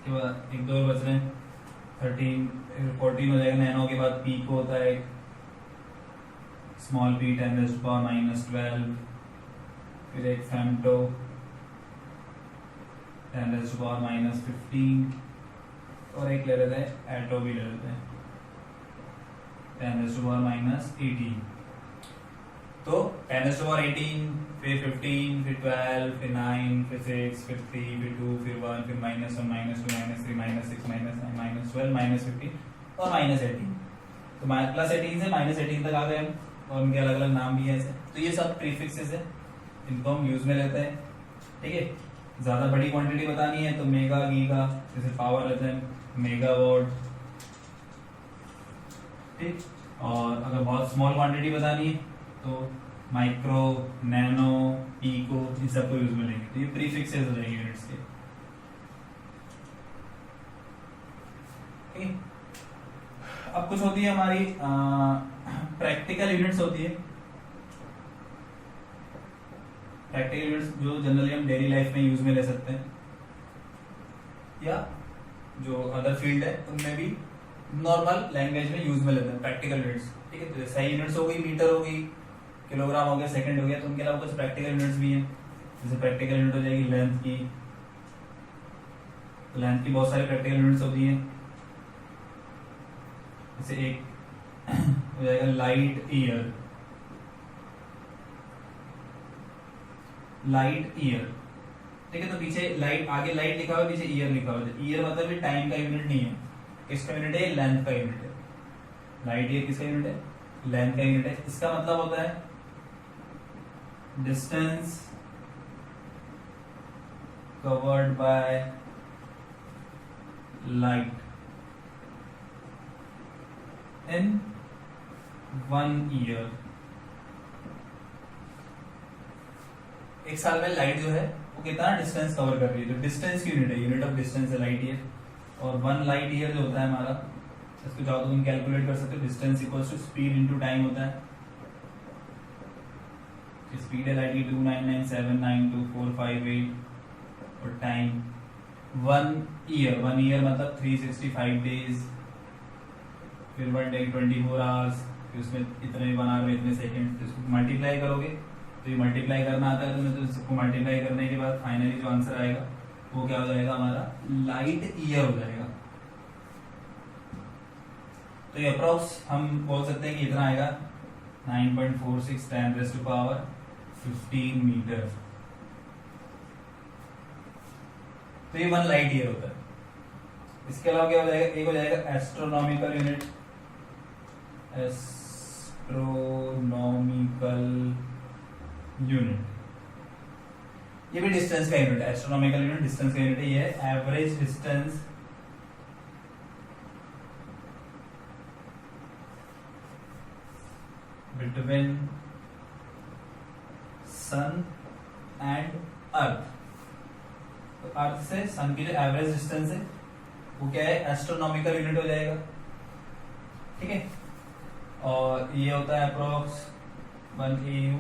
के बाद एक दो बच रहे हैं, 14 हो जाएगा। नैनो के बाद पी को होता है स्मॉल पी, 10⁻−12, फिर एक फेम्टो, 10⁻−15, और एक ले लेते हैं एटो भी ले लेते हैं, 10⁻−18। तो 10⁻18, फिर 15, फिर 12, फिर 9, फिर 6, फिर 3, फिर 2, फिर 1, फिर -1, -2, -3, -6, -9, -12, -15 और -18। तो +18 से -18 तक आ गए हम, और उनके अलग अलग नाम भी है ऐसे। तो ये सब प्रीफिक्सेस है, इनको हम यूज में लेते हैं, ठीक है। ज्यादा बड़ी क्वांटिटी बतानी है तो मेगा गीगा, जैसे पावर लेते हैं मेगावाट, ठीक। और अगर बहुत स्मॉल क्वांटिटी बतानी है तो माइक्रो, नैनो, पीको, इन सबको यूज में लेंगे। तो ये प्रीफिक्सेस हो जाएंगे यूनिट्स के, ठीक। अब कुछ होती है हमारी प्रैक्टिकल यूनिट्स होती है। प्रैक्टिकल यूनिट्स जो जनरली हम डेली लाइफ में यूज में ले सकते हैं, या जो अदर फील्ड है उनमें भी नॉर्मल लैंग्वेज में यूज में लेते हैं प्रैक्टिकल यूनिट्स, ठीक है। तो सही यूनिट्स हो गई, मीटर हो गई, किलोग्राम हो गया, सेकंड हो गया। तो उनके अलावा कुछ प्रैक्टिकल यूनिट्स भी हैं, जैसे प्रैक्टिकल यूनिट हो जाएगी लेंथ की। तो लेंथ की बहुत सारी प्रैक्टिकल यूनिट्स होती हैं, जैसे एक हो जाएगा लाइट ईयर। लाइट ईयर, ठीक है। तो पीछे लाइट, आगे लाइट लिखा हुआ है, पीछे ईयर लिखा हुआ है। ईयर मतलब ये टाइम का यूनिट नहीं है, किसका यूनिट है? लेंथ का यूनिट है। लाइट ईयर किसका यूनिट है? लेंथ का यूनिट है। इसका मतलब होता है distance covered by light in 1 year. एक साल में लाइट जो है वो कितना डिस्टेंस कवर कर रही है, तो डिस्टेंस की यूनिट है, यूनिट ऑफ डिस्टेंस है लाइट ईयर। और 1 लाइट ईयर जो होता है हमारा, इसको चाहो तो तुम कैलकुलेट कर सकते हो, distance equals to speed into time होता है। स्पीड है लाइट की 299792458 और टाइम 1 ईयर। 1 ईयर मतलब 365 डेज, फिर 1 डे 24 आवर्स, फिर उसमें इतने 1 आवर में इतने सेकंड। तो इसको मल्टीप्लाई करोगे तो ये मल्टीप्लाई करना आता है तुम्हें, तो इसको मल्टीप्लाई करने के बाद फाइनली जो आंसर आएगा वो क्या हो जाएगा हमारा? लाइट ईयर हो जाएगा। तो ये अप्रोक्स हम बोल सकते हैं कि इतना आएगा 9.46 × 10⁻15 मीटर। तो ये 1 लाइट ईयर होता है। इसके अलावा क्या हो जाएगा? एक हो जाएगा एस्ट्रोनॉमिकल यूनिट। एस्ट्रोनॉमिकल यूनिट, ये भी डिस्टेंस का यूनिट है। एस्ट्रोनॉमिकल यूनिट डिस्टेंस का यूनिट है। ये average distance between sun and earth. तो अर्थ से सन की जो एवरेज डिस्टेंस है वो क्या है? एस्ट्रोनॉमिकल यूनिट हो जाएगा, ठीक है। और ये होता है अप्रोक्स 1 AU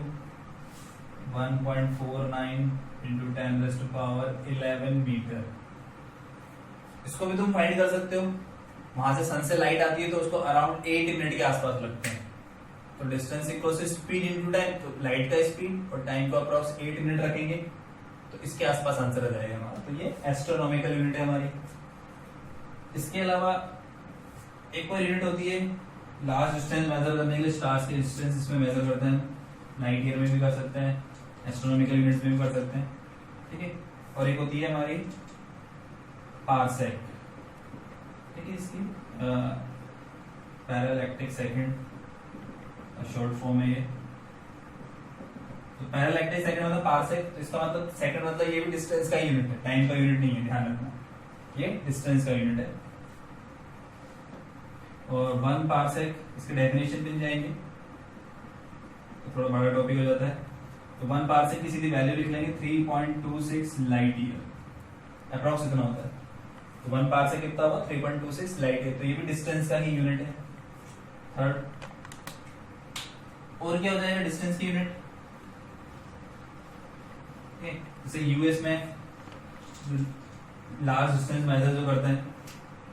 1.49 × 10⁻11 मीटर। इसको भी तुम फाइंड कर सकते हो। वहां से सन से लाइट आती है तो उसको अराउंड 8 मिनट के आसपास लगते हैं। तो distance equal to speed into time, तो लाइट का स्पीड और टाइम को अप्रोक्स 8 मिनट रखेंगे तो इसके आसपास आंसर आ जाएगा हमारा। तो ये एस्ट्रोनॉमिकल यूनिट है हमारी। इसके अलावा एक और यूनिट होती है लार्ज डिस्टेंस मेजर करने के लिए। स्टार्स के डिस्टेंस इसमें मेजर करते हैं, लाइट ईयर में भी कर सकते हैं, एस्ट्रोनॉमिकल यूनिट्स में भी कर सकते हैं, ठीक है। और एक होती है हमारी पारसेक, ठीक है। इसकी पैरालैक्टिक सेकंड शॉर्ट फॉर्म है ये। तो पैरालैक्टिक सेकंड मतलब पारसेक, तो इसका मतलब सेकंड मतलब ये भी डिस्टेंस का यूनिट है, टाइम का यूनिट नहीं है, ध्यान रखना, ये डिस्टेंस का यूनिट है। और 1 पारसेक, इसके डेफिनेशन पे जाएंगे तो थोड़ा बड़ा टॉपिक हो जाता है। तो 1 पारसेक की सीधी वैल्यू लिख लेंगे 3.26 लाइट ईयर, अप्रॉक्स इतना होता है। तो 1 पारसेक कितना होगा? 3.26 लाइट ईयर। तो ये भी डिस्टेंस का ही यूनिट है। थर्ड, और क्या हो जाएगा डिस्टेंस की यूनिट? जैसे यूएस में लार्ज डिस्टेंस मेजर जो करते हैं,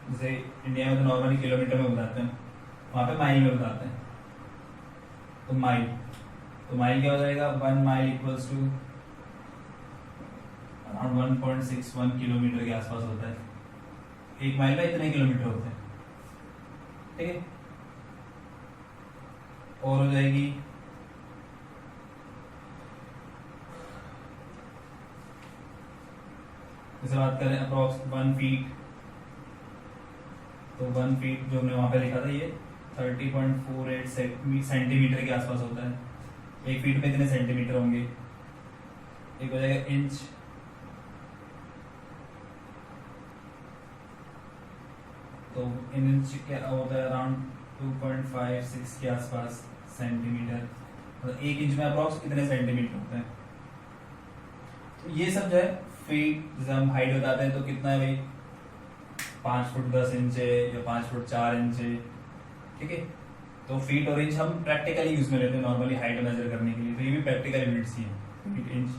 जैसे इंडिया में तो नॉर्मली किलोमीटर में बताते हैं, वहां पे माइल में बताते हैं। तो माइल क्या हो जाएगा? 1 mile equals to around 1.61 kilometre के आसपास होता है। 1 माइल में इतने किलोमीटर होते हैं, ठीक है। और हो जाएगी जैसे बात करें अप्रोक्स 1 फीट, तो 1 फीट जो हमने वहां पे लिखा था ये 30.48 सेंटीमीटर के आसपास होता है। 1 फीट में इतने सेंटीमीटर होंगे। एक हो जाएगा इंच, तो इन इंच क्या होता है, अराउंड 2.56 के आसपास सेंटीमीटर, मतलब 1 इंच में अप्रॉक्स इतने सेंटीमीटर होते हैं। तो ये सब जो है फीट, जैसे हम हाइट बताते हैं तो कितना है भाई, 5 फुट 10 इंच है या 5 फुट 4 इंच है, ठीक है। तो फीट और इंच हम प्रैक्टिकली यूज में लेते हैं नॉर्मली हाइट मेजर करने के लिए, तो ये भी प्रैक्टिकल यूनिट्स ही है, फीट इंच।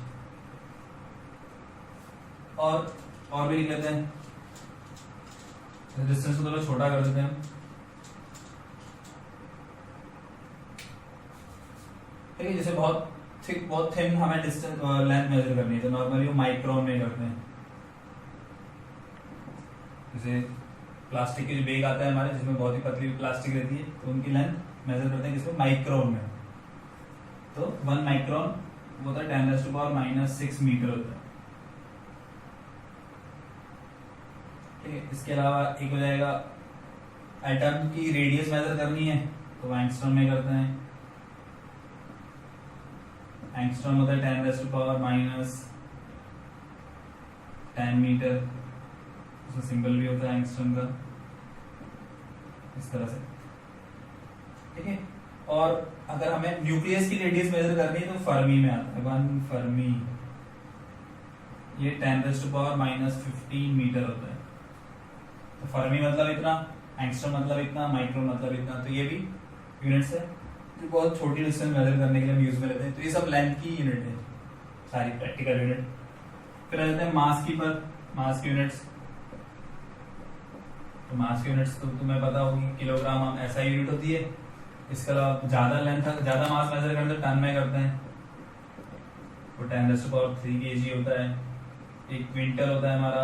और भी लिख लेते हैं, डिस्टेंस को थोड़ा छोटा कर देते हैं हम, ठीक है। जैसे बहुत थिक बहुत थिन हमें डिस्टेंस लेंथ मेजर करनी है तो नॉर्मली वो माइक्रोन में करते हैं। जैसे प्लास्टिक के जो बैग आता है हमारे, जिसमें बहुत ही पतली प्लास्टिक रहती है, तो उनकी लेंथ मेजर करते हैं किसमें, माइक्रोन में। तो 1 माइक्रोन वो होता है 10⁻⁻6 मीटर होता है, ठीक है। इसके अलावा एक हो जाएगा एटम की रेडियस मेजर करनी है तो एंगस्ट्रॉम में करते हैं। एंगस्ट्रॉम होता है 10⁻10 मीटर, उसका सिंबल भी होता है एंगस्ट्रॉम का, इस तरह से, ठीक है। और अगर हमें न्यूक्लियस की रेडियस मेजर करनी है तो फर्मी में आता है, 1 फर्मी, ये 10⁻15 मीटर होता है। तो फर्मी मतलब इतना, एंगस्ट्रॉम मतलब इतना, माइक्रोन मतलब इतना, तो ये भी यूनिट्स है जो बहुत छोटी डिस्टेंस मेजर करने के लिए हम यूज में लेते हैं। तो ये सब लेंथ की यूनिट है सारी, प्रैक्टिकल यूनिट। फिर आ जाते हैं मास की पर, मास की यूनिट्स। तो मास की यूनिट्स तो तुम्हें पता होगी, किलोग्राम हम ऐसा यूनिट होती है। इसके अलावा ज्यादा लेंथ, ज्यादा मास मेजर करने तो टन में करते हैं, वो 10⁻³ kg होता है। एक क्विंटल होता है हमारा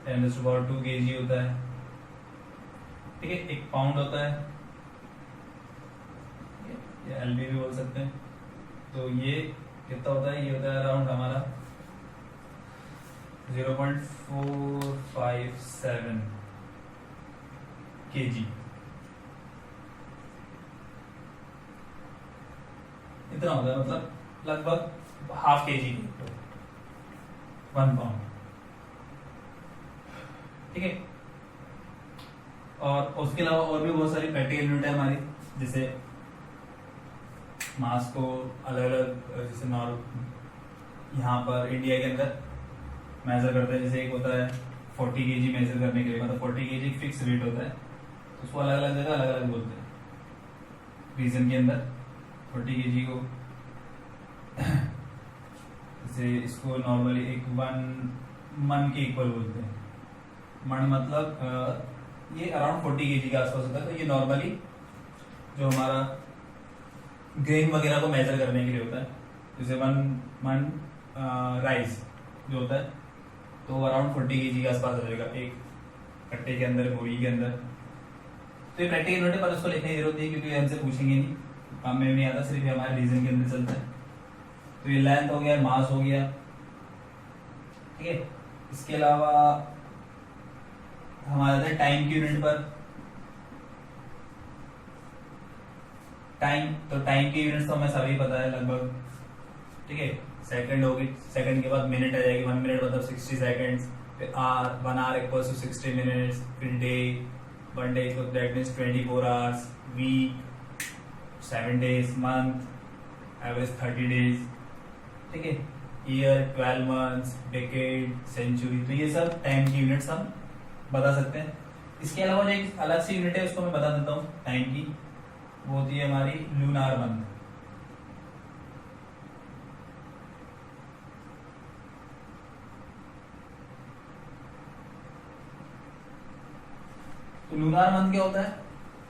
10⁻² kg होता है, ठीक है। एक पाउंड होता है, या एलबी भी बोल सकते हैं। तो ये कितना होता है, ये होता है अराउंड हमारा 0.457 kg, इतना होता है, मतलब लगभग ½ kg, 1 पाउंड, ठीक है। और उसके अलावा और भी बहुत सारी प्रैक्टिकल यूनिट है हमारी, जैसे मास को अलग अलग, जैसे यहाँ पर इंडिया के अंदर मेजर करते हैं। जैसे एक होता है 40 kg मेजर करने के लिए, मतलब 40 kg फिक्स वेट होता है, तो उसको अलग अलग जगह अलग अलग बोलते हैं रीजन के अंदर। 40 kg को जैसे इसको नॉर्मली एक 1 मन के इक्वल बोलते हैं। मन मतलब ये अराउंड 40 kg के आसपास होता है। तो ये नॉर्मली जो हमारा ग्रेन वगैरह को मेजर करने के लिए होता है। जैसे 1 मन राइस जो होता है तो अराउंड 40 kg के आसपास हो जाएगा एक कट्टे के अंदर, बोरी के अंदर। तो ये प्रैक्टिकल यूनिट है, पर उसको लिखने की जरूरत नहीं क्योंकि हमसे पूछेंगे नहीं, काम में नहीं आता, सिर्फ हमारे रीजन के अंदर चलता है। तो ये लेंथ हो गया, मास हो गया, ठीक है। इसके अलावा हमारा टाइम की यूनिट पर, टाइम, तो टाइम की यूनिट्स तो हमें सभी पता है लगभग, ठीक है। सेकंड होगी, सेकंड के बाद मिनट आ जाएगी, 1 मिनट मतलब 60 सेकंड्स, फिर hour, 1 hour equals to 60 minutes, फिर day, 1 day equal that means 24 hours, week 7 days, month average 30 days, ठीक है। ईयर 12 मंथ्स, डेकेड, सेंचुरी, तो ये सब टाइम की यूनिट्स हम बता सकते हैं। इसके अलावा जो एक अलग सी यूनिट है उसको मैं बता देता हूँ टाइम की, वो होती है हमारी लूनार मंथ, तो लूनार मंथ क्या होता है,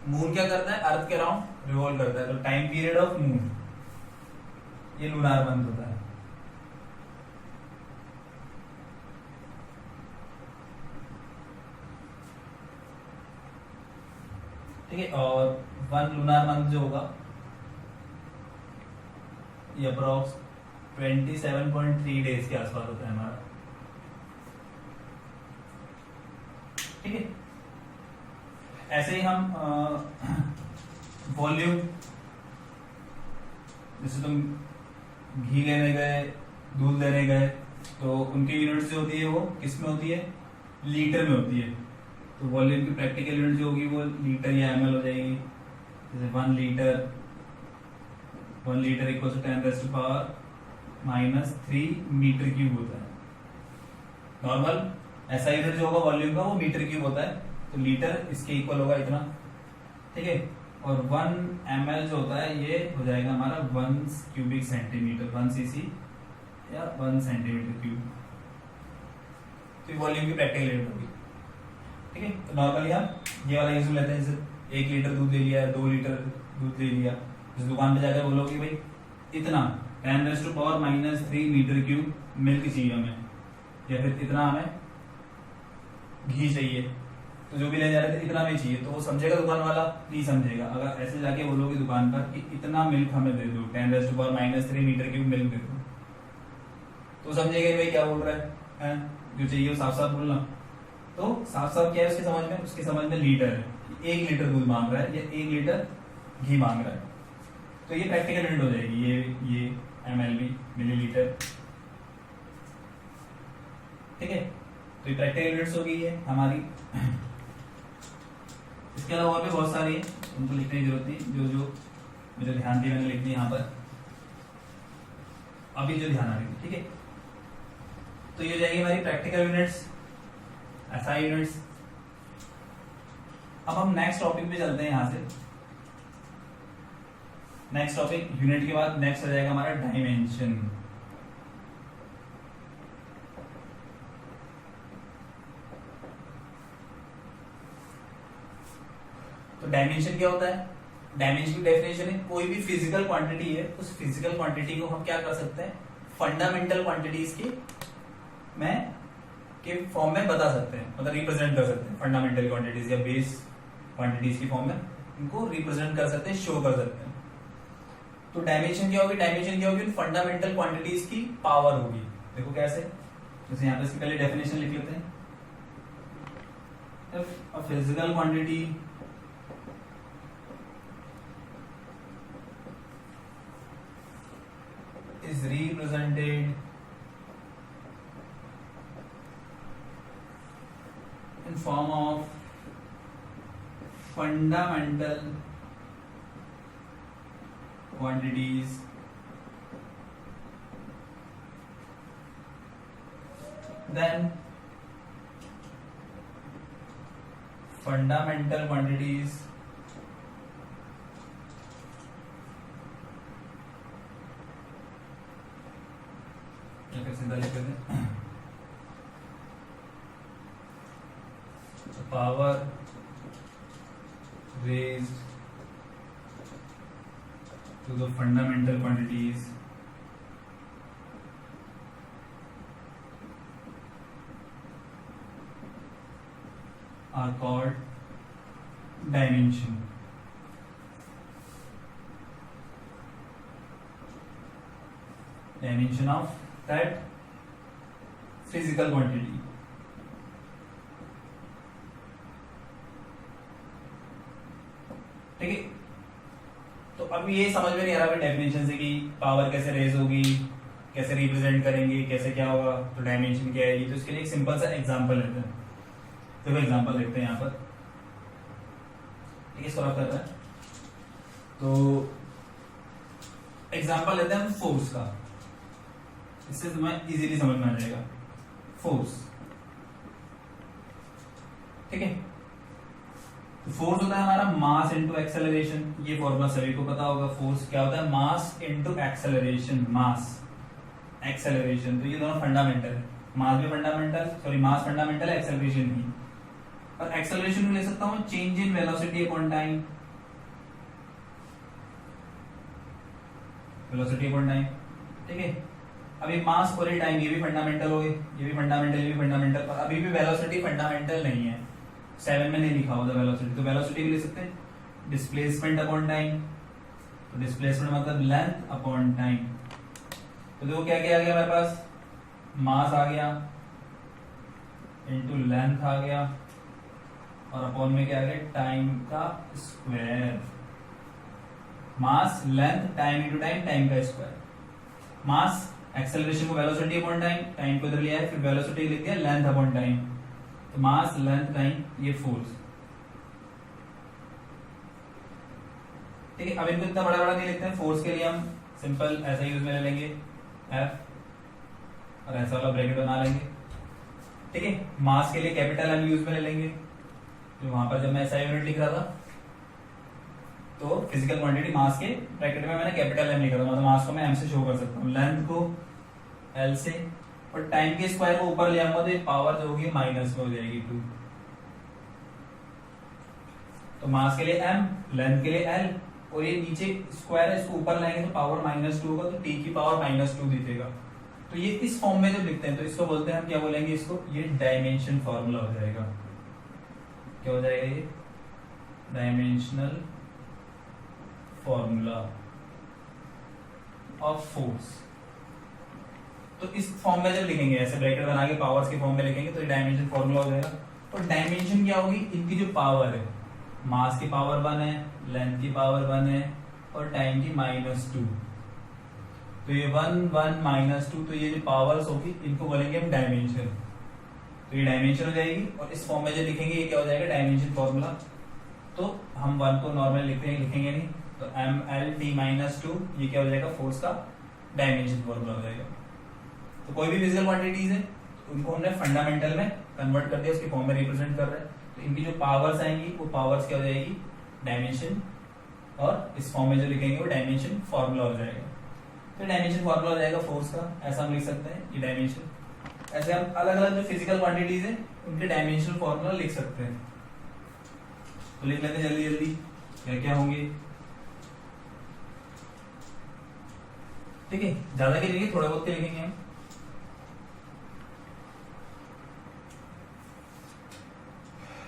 मून क्या करता है, अर्थ के अराउंड रिवॉल्व करता है, तो टाइम पीरियड ऑफ मून, ये लूनार मंथ होता है। ठीक है। और 1 लूनार मंथ जो होगा ये अप्रोक्स 27.3 डेज के आसपास होता है हमारा, ठीक है। ऐसे ही हम वॉल्यूम, जैसे तुम घी लेने गए, दूध लेने गए, तो उनकी यूनिट्स जो होती है वो किस में होती है, लीटर में होती है, तो वॉल्यूम की प्रैक्टिकल यूनिट जो होगी वो लीटर या एमएल हो जाएगी। जैसे 1 litre equal to 10⁻³ metre cube होता है। नॉर्मल ऐसा यूनिट जो होगा वॉल्यूम का वो मीटर क्यूब होता है, तो लीटर इसके इक्वल होगा इतना, ठीक है। और 1 ml जो होता है ये हो जाएगा हमारा 1 क्यूबिक सेंटीमीटर, 1 cc या 1 सेंटीमीटर क्यूब। तो वॉल्यूम की प्रैक्टिकल यूनिट होगी, ठीक है। तो नॉर्मली आप ये वाला यूज लेते हैं, जैसे 1 लीटर दूध ले लिया, 2 लीटर दूध ले लिया, जिस दुकान पे जाकर बोलोगे भाई इतना 10⁻³ मीटर क्यूब मिल्क चाहिए हमें, या फिर इतना हमें घी चाहिए, तो जो भी ले जा रहे थे इतना में चाहिए, तो वो समझेगा दुकान वाला? नहीं समझेगा। अगर ऐसे जाके बोलोगे दुकान पर कि इतना मिल्क हमें दे दो, 10⁻³ मीटर क्यूब मिल्क दे दो, तो समझेगा भाई क्या बोल रहा है? जो चाहिए वो साफ साफ बोलना। तो साफ साफ क्या है उसके समझ में लीटर है, 1 लीटर दूध मांग रहा है या 1 लीटर घी मांग रहा है, तो ये प्रैक्टिकल यूनिट हो जाएगी, ये ml मिलीलीटर, ठीक है। तो ये प्रैक्टिकल यूनिट्स हो गई है हमारी। इसके अलावा और भी बहुत सारी है, उनको लिखने की जरूरत नहीं, जो मुझे ध्यान दी मैंने लिख दी यहाँ पर, अभी जो ध्यान आ रही थी, ठीक है। तो ये हो जाएगी हमारी प्रैक्टिकल यूनिट्स, एसआई यूनिट्स। अब हम नेक्स्ट टॉपिक पे चलते हैं। यहां से नेक्स्ट टॉपिक यूनिट के बाद नेक्स्ट हो जाएगा हमारा डायमेंशन। तो डायमेंशन क्या होता है? डायमेंशन की डेफिनेशन है कोई भी फिजिकल क्वांटिटी है, उस फिजिकल क्वांटिटी को हम क्या कर सकते हैं? फंडामेंटल क्वांटिटीज के फॉर्म में बता सकते हैं, मतलब रिप्रेजेंट कर सकते हैं। फंडामेंटल क्वांटिटीज या बेस क्वांटिटीज की फॉर्म में इनको रिप्रेजेंट कर सकते हैं, शो कर सकते हैं। तो डायमेंशन क्या होगी? डायमेंशन क्या होगी? फंडामेंटल क्वांटिटीज की पावर होगी। देखो कैसे, जैसे यहाँ पे इसकी पहले डेफिनेशन लिख लेते हैं। A physical quantity is represented in form of fundamental quantities then fundamental quantities power raised to the fundamental quantities are called dimension. Dimension of that physical quantity. ठीक है। तो अब ये समझ में नहीं आ रहा डेफिनेशन से कि पावर कैसे रेज होगी, कैसे रिप्रेजेंट करेंगे, कैसे क्या होगा, तो डायमेंशन क्या है। तो इसके लिए एक सिंपल सा एग्जांपल लेते हैं। देखो एग्जांपल देखते हैं यहाँ पर, ठीक है, सॉल्व कर रहा है। तो एग्जांपल लेते हैं हम फोर्स का, इससे तुम्हें इजीली समझ में आ जाएगा। फोर्स, ठीक है। तो फोर्स होता है हमारा मास इनटू एक्सेलरेशन। ये फॉर्मूला सभी को पता होगा। फोर्स क्या होता है? मास इनटू एक्सेलरेशन, मास एक्सेलरेशन। तो ये दोनों फंडामेंटल है, मास भी फंडामेंटल, सॉरी मास फंडामेंटल है, एक्सेलरेशन नहीं। और एक्सेलरेशन में ले सकता हूं change in velocity upon time, velocity upon time, ठीक है। अभी मास और टाइम ये भी फंडामेंटल हो गए, ये भी फंडामेंटल, ये भी फंडामेंटल, पर अभी भी वेलोसिटी फंडामेंटल नहीं है। 7 में नहीं लिखा होता वेलोसिटी, तो वेलोसिटी भी ले सकते हैं डिस्प्लेसमेंट अपॉन टाइम। तो डिस्प्लेसमेंट मतलब लेंथ अपॉन टाइम। तो देखो क्या क्या आ गया हमारे पास, मास आ गया इनटू लेंथ आ गया, और अपॉन में क्या आ गया? टाइम का square. Mass, length, time into time, time का स्क्वायर। मास एक्सेलरेशन को वेलोसिटी अपॉन टाइम, टाइम को इधर लिया है, फिर वेलोसिटी लिख दिया लेंथ अपॉन टाइम, तो मास लेंथ टाइम ये फोर्स। ठीक है, अब इनको इतना बड़ा बड़ा नहीं लिखते हैं, फोर्स के लिए हम सिंपल ऐसा यूज में ले लेंगे एफ और ऐसा वाला ब्रैकेट बना लेंगे। ठीक है, मास के लिए कैपिटल एम यूज में ले लेंगे। तो वहां पर जब मैं ऐसा यूनिट लिख रहा था तो फिजिकल क्वांटिटी मास के ब्रैकेट में मैंने कैपिटल एम लिखा था, मतलब मास को मैं एम से शो कर सकता हूँ, लेंथ को एल से, और टाइम के स्क्वायर को ऊपर ले आऊंगा तो ये पावर जो होगी माइनस में हो जाएगी 2। तो मास के लिए एम, लेंथ के लिए एल, और ये नीचे स्क्वायर है, इसको ऊपर लाएंगे तो पावर -2 होगा, तो टी की पावर -2 दिखेगा। तो ये इस फॉर्म में जब लिखते हैं तो इसको बोलते हैं हम, क्या बोलेंगे इसको, ये डायमेंशन फॉर्मूला हो जाएगा। क्या हो जाएगा ये, डायमेंशनल फॉर्मूला ऑफ फोर्स। तो इस फॉर्म में जब लिखेंगे, ऐसे ब्रैकेट बना के पावर्स के फॉर्म में लिखेंगे तो ये डायमेंशन फॉर्मूला हो जाएगा। और डायमेंशन क्या होगी, इनकी जो पावर है, मास की पावर 1 है, लेंथ की पावर 1 है, और टाइम की -2। तो ये 1 1 -2, तो ये जो पावर्स होगी इनको बोलेंगे हम डायमेंशन। तो ये डायमेंशन हो जाएगी, और इस फॉर्म में जो लिखेंगे ये क्या हो जाएगा, डायमेंशन फॉर्मूला। तो हम 1 को नॉर्मल लिखेंगे नहीं, तो mL/T-2 ये क्या हो जाएगा, फोर्स का डायमेंशन फॉर्मूला हो जाएगा। तो कोई भी फिजिकल क्वांटिटीज है उनको हमने फंडामेंटल में कन्वर्ट कर दिया, उसके फॉर्म में रिप्रेजेंट कर रहे हैं। तो इनकी जो पावर्स आएंगी वो पावर्स क्या हो जाएगी, डायमेंशन, और इस फॉर्म में जो लिखेंगे वो डायमेंशन फॉर्मूला हो जाएगा। तो डायमेंशन फॉर्मूला हो जाएगा फोर्स का, ऐसा हम लिख सकते हैं ये डायमेंशन। ऐसे हम अलग अलग जो फिजिकल क्वांटिटीज है उनके डायमेंशनल फॉर्मूला लिख सकते हैं। तो लिख लेते हैं जल्दी जल्दी, क्या क्या होंगे। ठीक है, ज्यादा के लिखेंगे, थोड़े बहुत के लिखेंगे हम।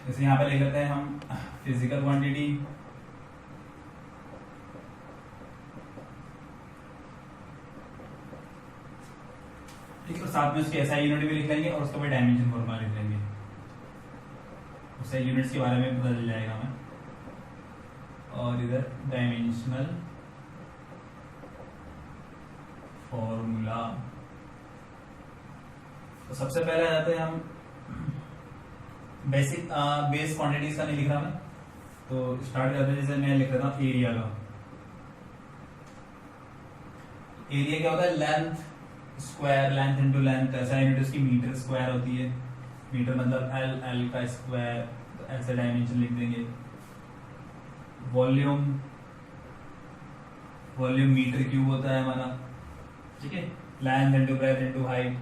जैसे यहाँ पे लिख लेते हैं हम फिजिकल क्वांटिटी, ठीक है, और साथ में उसकी एसआई यूनिट भी लिख लेंगे और उसका भी डायमेंशन फॉर्मूला लिख लेंगे, उससे यूनिट्स के बारे में पता चल जाएगा हमें। और इधर डायमेंशनल फॉर्मूला। तो सबसे पहले आ जाते हैं हम बेसिक बेस क्वांटिटीज का नहीं लिख रहा मैं, तो स्टार्ट करते हैं। जैसे मैं लिख रहा था एरिया का। एरिया क्या होता है, length square, length into length, ऐसा यूनिट उसकी मीटर स्क्वायर होती है। मीटर मतलब एल, एल का स्क्वायर, तो ऐसे डायमेंशन लिख देंगे। वॉल्यूम, वॉल्यूम मीटर क्यूब होता है हमारा, ठीक है। Length into breadth into height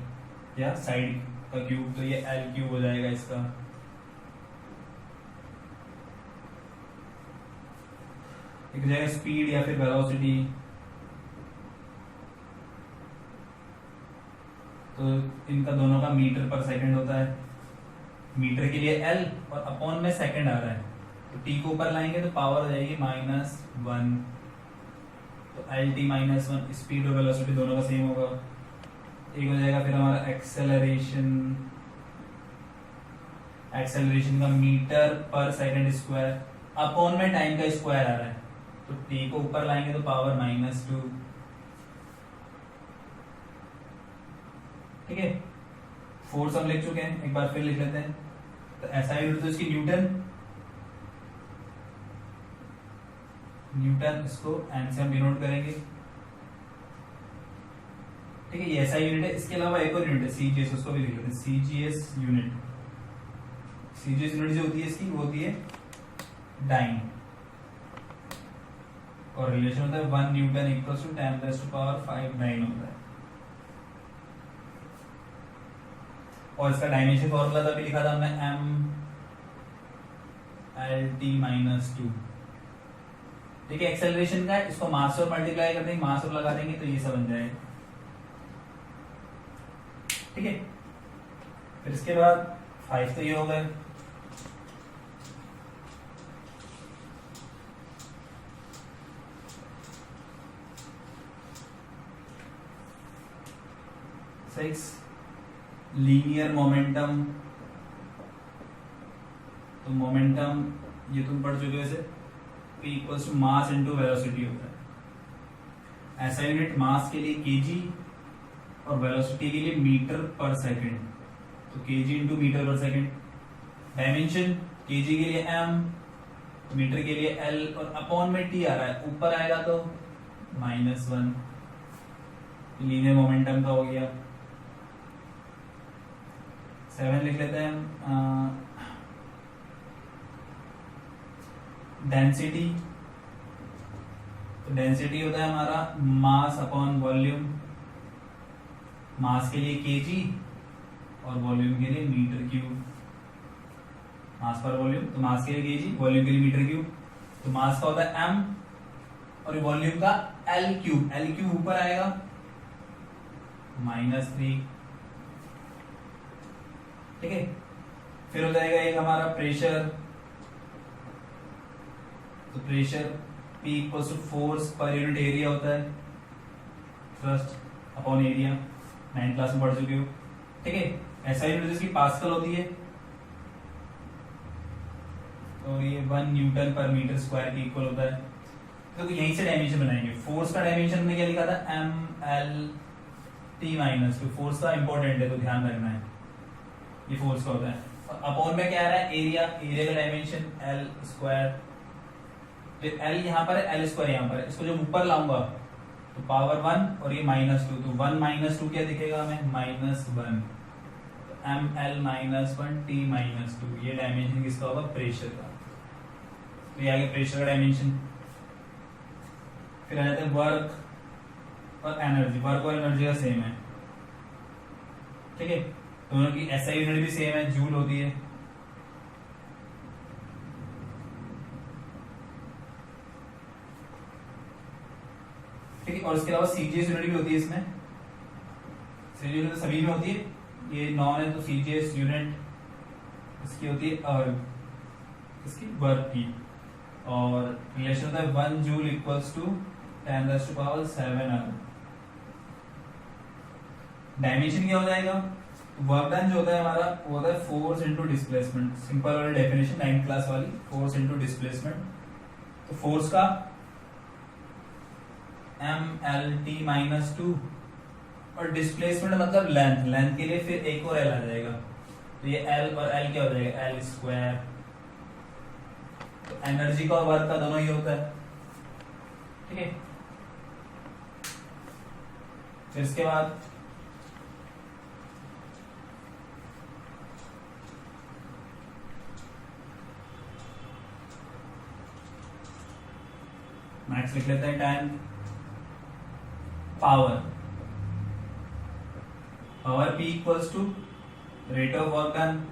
या साइड का क्यूब, तो ये एल क्यूब हो जाएगा इसका। एक हो जाएगा स्पीड या फिर वेलोसिटी, तो इनका दोनों का मीटर पर सेकंड होता है। मीटर के लिए एल और अपॉन में सेकंड आ रहा है, तो टी को ऊपर लाएंगे तो पावर हो जाएगी -1, तो एल टी -1। स्पीड और वेलोसिटी दोनों का सेम होगा। एक हो जाएगा फिर हमारा एक्सेलरेशन, एक्सेलरेशन का मीटर पर सेकंड स्क्वायर, अपॉन में टाइम का स्क्वायर आ रहा है, तो टी को ऊपर लाएंगे तो पावर -2, ठीक है। फोर्स हम लिख चुके हैं, एक बार फिर लिख लेते हैं। तो ऐसा यूनिट तो इसकी न्यूटन, न्यूटन, इसको एन से हम डिनोट करेंगे, ठीक है। ये ऐसा यूनिट है। इसके अलावा एक और यूनिट है सीजीएस, उसको भी लिख लेते हैं, सीजीएस यूनिट। सीजीएस यूनिट जो होती है इसकी, वो होती है डाइन, और रिलेशन होता है 1 न्यूटन इक्वल्स टू 10⁵ डाइन होता है। और इसका डायमेंशन फॉर्मूला तो अभी लिखा था हमने, mL/T-2, ठीक है। एक्सेलरेशन का इसको मास और मल्टीप्लाई कर देंगे, मास और लगा देंगे तो ये सब बन जाएगा, ठीक है। फिर इसके बाद 5 तो ये हो गए। Six linear momentum. तो मोमेंटम ये तुम पढ़ चुके हो, वैसे P equals to mass into velocity होता है। ऐसा यूनिट मास के लिए केजी और वेलोसिटी के लिए मीटर पर सेकंड, तो केजी इंटू मीटर पर सेकंड। डायमेंशन केजी के लिए m, मीटर के लिए l और अपॉन में t आ रहा है, ऊपर आएगा तो -1, लीनियर मोमेंटम का हो गया। 7 लिख लेते हैं हम। डेंसिटी, तो डेंसिटी होता है हमारा मास अपॉन वॉल्यूम, मास के लिए केजी और वॉल्यूम के लिए मीटर क्यूब। मास पर वॉल्यूम, तो मास के लिए केजी, वॉल्यूम के लिए मीटर क्यूब। तो मास का होता है m और वॉल्यूम का l क्यूब, l क्यूब ऊपर आएगा -3, ठीक है। फिर हो जाएगा एक हमारा प्रेशर, तो pressure P equals to force per unit area होता है, thrust upon area, 9th class में पढ़ चुके हो, ठीक है। ऐसा यूनिट जिसकी पास्कल होती है, तो ये 1 न्यूटन पर मीटर स्क्वायर के इक्वल होता है। तो यहीं से डायमेंशन बनाएंगे। फोर्स का डायमेंशन हमने क्या लिखा था, mL_T-2। फोर्स का इंपॉर्टेंट है तो ध्यान रखना है, ये फोर्स का होता है। और अपॉन में क्या आ रहा है, एरिया, एरिया का डायमेंशन L²। तो L यहाँ पर है, L² यहाँ पर है, इसको जब ऊपर लाऊंगा तो पावर 1 और ये -2, तो 1 - 2 क्या दिखेगा हमें, -1। तो mL-1T-2, ये डायमेंशन किसका होगा, प्रेशर का। तो ये आगे प्रेशर का डायमेंशन। फिर आ जाते हैं वर्क और एनर्जी। वर्क और एनर्जी का सेम है, ठीक है, दोनों की एसआई यूनिट भी सेम है, जूल होती है। ठीक है, और इसके अलावा सीजीएस यूनिट भी होती है इसमें। सीजीएस यूनिट सभी में होती है, ये नॉन है तो सीजीएस यूनिट इसकी होती है और इसकी वर्क की। और रिलेशन होता है 1 जूल इक्वल्स टू 10⁻⁷ अर्ग। डायमेंशन क्या हो जाएगा, वर्क डन जो होता है हमारा वो होता है फोर्स इनटू डिस्प्लेसमेंट। सिंपल वाली डेफिनेशन 9th क्लास वाली, फोर्स इनटू डिस्प्लेसमेंट। तो फोर्स का mL_T-2 और डिस्प्लेसमेंट मतलब लेंथ, लेंथ के लिए फिर एक और L आ जाएगा, तो ये L और L क्या हो जाएगा, L²। तो एनर्जी का और वर्क का दोनों ही होता है, ठीक है। फिर इसके बाद मैक्स लिख लेते हैं 10। Power, power P equals to rate of work done,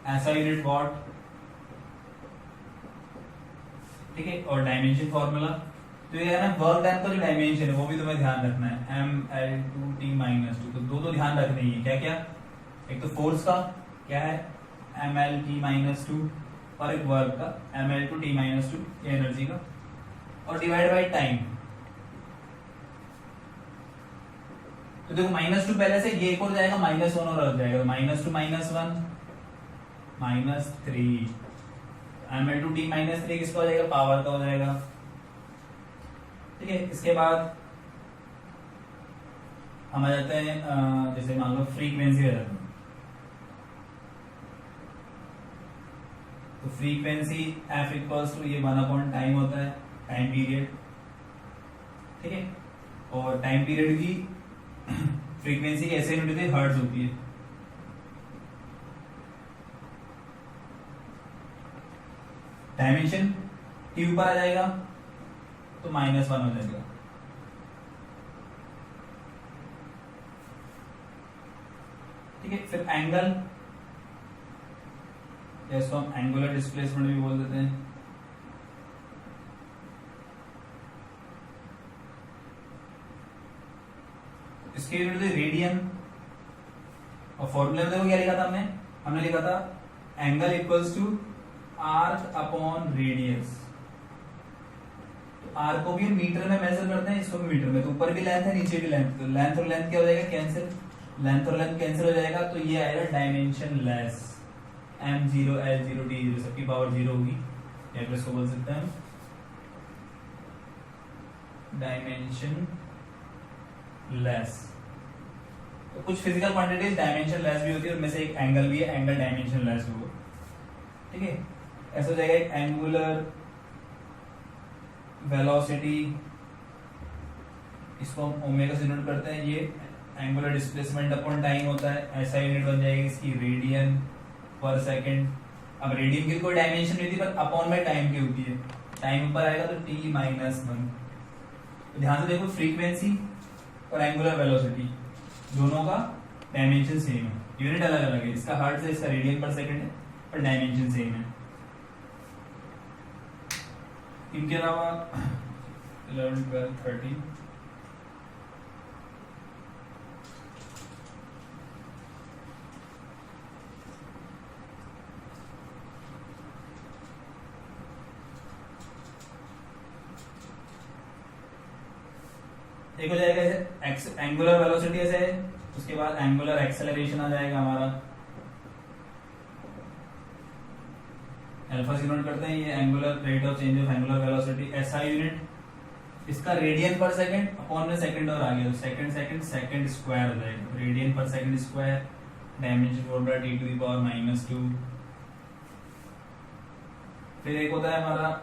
ऐसा यूनिट वॉट, ठीक है। और डायमेंशन फॉर्मूला, तो ये है ना वर्क डन का जो डायमेंशन है वो भी तुम्हें ध्यान रखना है, mL/T-2। तो दो ध्यान रखने ही है, क्या क्या, एक तो फोर्स का क्या है mL/T-2 और एक वर्क का mL/T-2, ये एनर्जी का, और डिवाइड बाय टाइम। तो देखो -2 पहले से, ये एक और जाएगा -1 और रह जाएगा, -2 -1 -3, mL/T-3 किसका हो जाएगा, पावर का हो जाएगा, ठीक है। इसके बाद हम आ जाते हैं जैसे मान लो फ्रीक्वेंसी आ जाती है, तो फ्रीक्वेंसी F इक्वल्स टू ये 1 टाइम होता है, टाइम पीरियड, ठीक है। और टाइम पीरियड की फ्रीक्वेंसी कैसे यूनिट होती है, हर्ट्ज होती है। डायमेंशन T ऊपर आ जाएगा तो -1 हो जाएगा, ठीक है। फिर एंगल, इसको हम एंगुलर डिस्प्लेसमेंट भी बोल देते हैं। इसके यूनिट रेडियन, और फॉर्मूले में देखो क्या लिखा था हमने, हमने लिखा था angle equals to arc upon radius. तो आर्क को भी मीटर में मेजर करते हैं, इसको भी मीटर में, तो ऊपर भी लेंथ है नीचे भी लेंथ, तो लेंथ और लेंथ क्या हो जाएगा, कैंसिल, लेंथ और लेंथ कैंसिल हो जाएगा, तो ये आएगा dimension less, m0 L0 T0 सबकी पावर 0 होगी, या फिर इसको बोल सकते हैं डायमेंशन लेस। तो कुछ फिजिकल क्वांटिटीज डायमेंशन लेस भी होती है, उनमें से एक एंगल भी है, एंगल डायमेंशन लेस होगा। ठीक है, ऐसा हो जाएगा एक एंगुलर वेलोसिटी, इसको हम ओमेगा से डिनोट करते हैं, ये एंगुलर डिस्प्लेसमेंट अपॉन टाइम होता है, ऐसा यूनिट बन जाएगी इसकी रेडियन पर सेकंड। अब रेडियन की कोई डायमेंशन नहीं थी पर अपॉन में टाइम की होती है, टाइम ऊपर आएगा तो t माइनस 1। तो ध्यान से देखो फ्रीक्वेंसी और एंगुलर वेलोसिटी दोनों का डायमेंशन सेम है, यूनिट अलग अलग है, इसका हर्ट्ज है, इसका रेडियन पर सेकंड है, पर डायमेंशन सेम है। इनके अलावा 11, 12, 13 एक हो जाएगा एंगुलर वेलोसिटी ऐसे है, उसके बाद एंगुलर एक्सेलरेशन आ जाएगा हमारा, अल्फा से नोट करते हैं, ये angular rate of change of angular velocity SI unit, इसका रेडियन पर सेकंड अपॉन में सेकंड और आ गया तो सेकंड सेकंड सेकंड स्क्वायर हो जाएगा, रेडियन पर सेकंड स्क्वायर, डायमेंशन 4/10⁻²। फिर एक होता है हमारा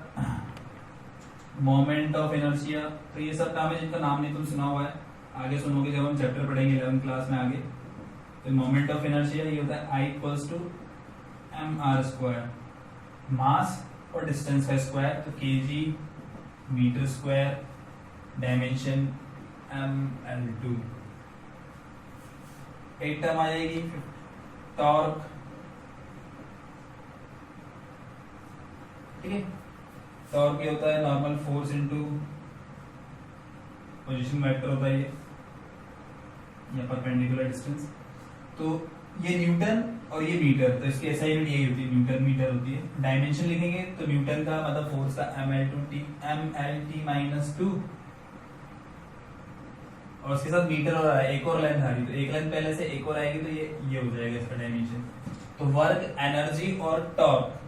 मोमेंट ऑफ इनर्शिया, तो ये सब काम है जिनका नाम नहीं तुम सुना हुआ है, आगे सुनोगे जब हम चैप्टर पढ़ेंगे 11th क्लास में आगे। तो मोमेंट ऑफ इनर्शिया ये होता है I = mr², मास और डिस्टेंस का स्क्वायर, तो kg metre square, dimension ml2। एक टर्म आ जाएगी टॉर्क, ठीक है, टॉर्क ये होता है normal force into position vector होता है ये, या परपेंडिकुलर डिस्टेंस। तो ये न्यूटन और ये मीटर, तो इसकी एसआई यूनिट यही होती है, न्यूटन मीटर होती है। डायमेंशन लिखेंगे तो न्यूटन का मतलब फोर्स का mlt-2 और उसके साथ मीटर और एक और लेंथ आ रही, तो एक लेंथ पहले से एक और आएगी, तो ये हो जाएगा इसका डायमेंशन। तो वर्क, एनर्जी और टॉर्क,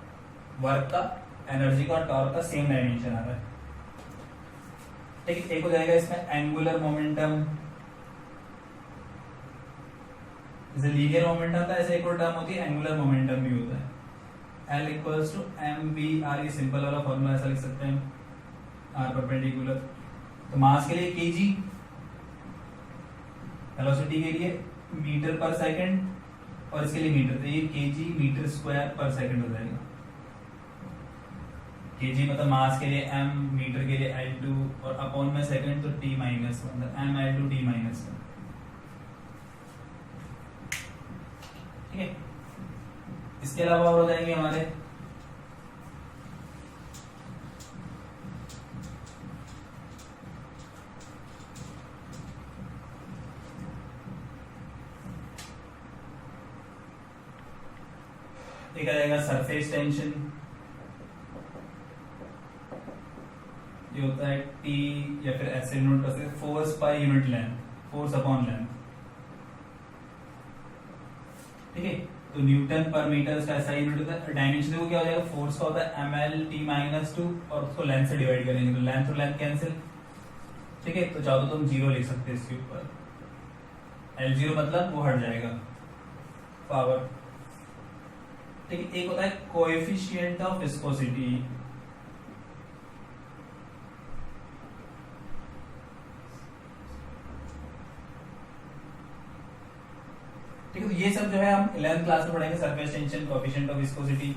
वर्क का, एनर्जी का और टॉर्क का सेम डायमेंशन आ रहा है, ठीक है। एक हो जाएगा इसमें एंगुलर मोमेंटम, जैसे लीनियर मोमेंटम था ऐसे एक और टर्म होती है एंगुलर मोमेंटम भी होता है, L = mv/r, ये सिंपल वाला फॉर्मूला ऐसा लिख सकते हैं, r परपेंडिकुलर। तो मास के लिए kg, वेलोसिटी के लिए मीटर पर सेकंड और इसके लिए मीटर, तो ये kg मीटर स्क्वायर पर सेकंड हो जाएगा। kg मतलब मास के लिए m, मीटर के लिए L2 और अपॉन में सेकंड तो t minus 1, ml2 t minus 1, ठीक है। इसके अलावा और हो जाएंगे हमारे एक आ जाएगा सरफेस टेंशन, ये होता है T या फिर ऐसे नोट कर सकते हैं, force per unit length, force upon length, ठीक है। तो न्यूटन पर मीटर इसका ऐसा यूनिट होता है। डायमेंशन देखो क्या हो जाएगा, फोर्स का होता है mlt-2 और उसको लेंथ से डिवाइड करेंगे तो लेंथ और लेंथ कैंसिल, ठीक है। तो चाहो तो तुम 0 लिख सकते हैं इसके ऊपर, L0 मतलब वो हट जाएगा पावर, ठीक है। एक होता है कोएफिशिएंट ऑफ विस्कोसिटी, ठीक है। तो ये सब जो है हम 11th क्लास में पढ़ेंगे, surface tension, coefficient of viscosity,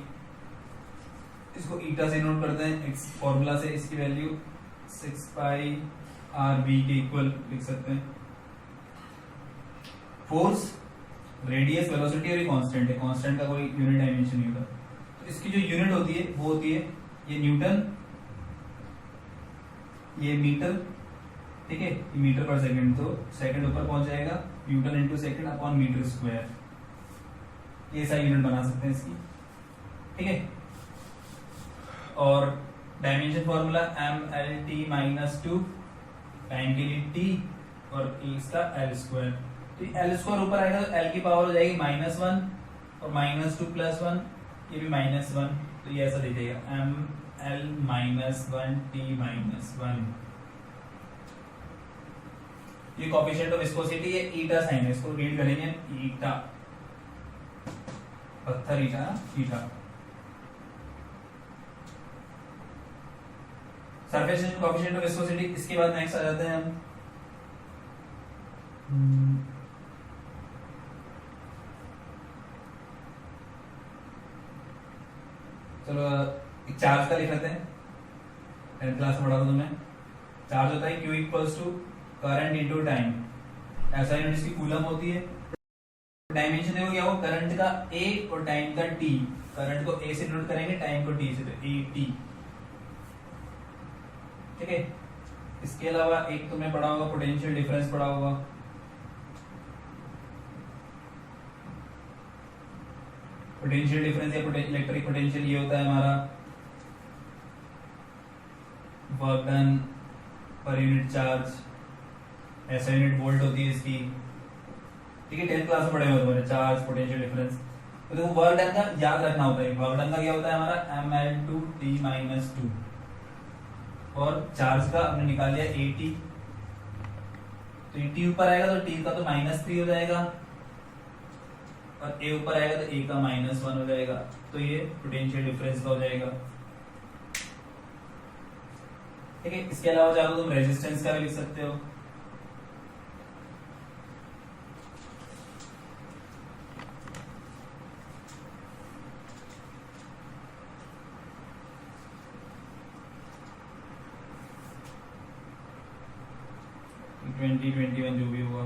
इसको ईटा से नोट करते हैं, एक फॉर्मूला से इसकी वैल्यू 6π/rb के इक्वल लिख सकते हैं। फोर्स, रेडियस, वेलोसिटी और ये कांस्टेंट है, कांस्टेंट का कोई यूनिट डायमेंशन नहीं होता, तो इसकी जो यूनिट होती है वो होती है ये न्यूटन, ये मीटर, ठीक है, ये मीटर पर सेकंड, तो सेकंड ऊपर पहुंच जाएगा, newton into second upon metre square, ये सारी यूनिट बना सकते हैं इसकी, ठीक है। और डायमेंशन फॉर्मूला mlt-2, टाइम के लिए t और इसका l², तो l² ऊपर आएगा तो l की पावर हो जाएगी -1 और -2 + 1, ये भी -1, तो ये ऐसा दिखेगा ml-1 t-1। ये कोएफिशिएंट ऑफ विस्कोसिटी है, ईटा साइन है, इसको रीड करेंगे ईटा, पत्थर eta, eta, surface tension coefficient of viscosity. इसके बाद नेक्स्ट आ जाते हैं हम चलो एक चार्ज का लिख लेते हैं, 10th क्लास में पढ़ा था तुमने। चार्ज होता है Q equals to current into time, ऐसा यूनिट इसकी कूलम होती है। डायमेंशन देखो क्या हो, करंट का A और टाइम का T। करंट को A से डिनोट करेंगे, टाइम को T से, तो AT। ठीक है। इसके अलावा एक तुमने पढ़ा होगा पोटेंशियल डिफरेंस पढ़ा होगा। पोटेंशियल डिफरेंस या इलेक्ट्रिक पोटेंशियल ये होता है हमारा work done per unit charge, ऐसा यूनिट वोल्ट होती है इसकी। ठीक है, 10th क्लास में पढ़े हुए थे चार्ज पोटेंशियल डिफरेंस। तो देखो वर्क डन का याद रखना होता है, वर्क डन का क्या होता है हमारा mL/T-2, और चार्ज का हमने निकाल लिया AT। तो T ऊपर आएगा तो T का तो -3 हो जाएगा, और A ऊपर आएगा तो A का -1 हो जाएगा। तो ये पोटेंशियल डिफरेंस का हो जाएगा। ठीक है। इसके अलावा चाहो तुम रेजिस्टेंस का भी लिख सकते हो। ट्वेंटी 21 जो भी हुआ।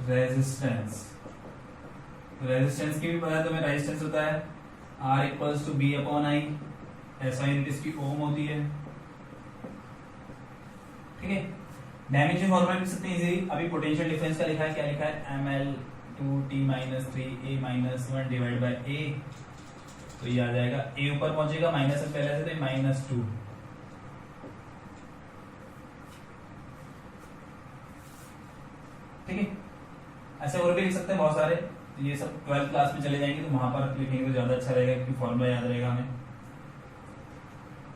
रेजिस्टेंस, रेजिस्टेंस की भी पता है तुम्हें, रेजिस्टेंस होता है R इक्वल्स टू B/I, ऐसा यूनिट इसकी ओम होती है। ठीक है। डायमेंशन फॉर्मूला लिख सकते हैं इजीली। अभी पोटेंशियल डिफरेंस का लिखा है, क्या लिखा है mL/T-3A-1 डिवाइड बाय A। तो ये आ जाएगा, A ऊपर पहुंचेगा माइनस से पहले से, तो -2। ठीक है। ऐसे और भी लिख सकते हैं बहुत सारे, तो ये सब 12th क्लास में चले जाएंगे तो वहां पर लिखेंगे तो ज्यादा अच्छा रहेगा, क्योंकि फॉर्मूला याद रहेगा हमें।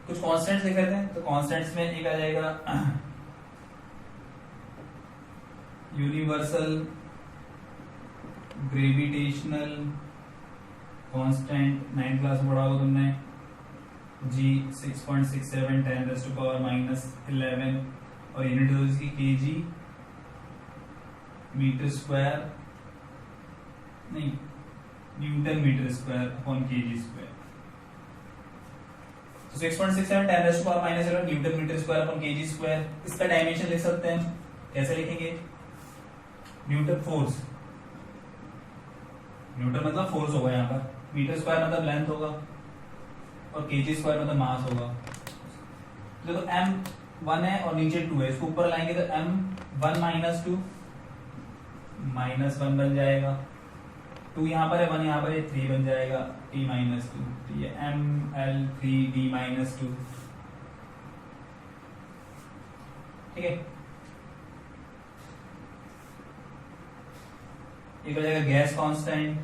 कुछ कांस्टेंट्स लिख लेते हैं। तो कांस्टेंट्स में एक आ जाएगा universal gravitational constant, 9th class में पढ़ा होगा तुमने, G 6.67 10⁻⁻11, और यूनिट है इसकी kg मीटर स्क्वायर, नहीं newton metre square upon kg square. तो 6.67 10⁻⁻11 newton metre square upon kg square. इसका डायमेंशन लिख सकते हैं, कैसे लिखेंगे? न्यूटन फोर्स, न्यूटन मतलब फोर्स होगा यहाँ पर, मीटर स्क्वायर मतलब लेंथ होगा, और kg स्क्वायर मतलब मास होगा। तो देखो m1 है और नीचे 2 है, इसको ऊपर लाएंगे तो m1 - 2 -1 बन जाएगा। 2 यहाँ पर है, 1 यहाँ पर है, 3 बन जाएगा T-2। तो ये mL3D-2। ठीक है। एक हो जाएगा गैस कांस्टेंट,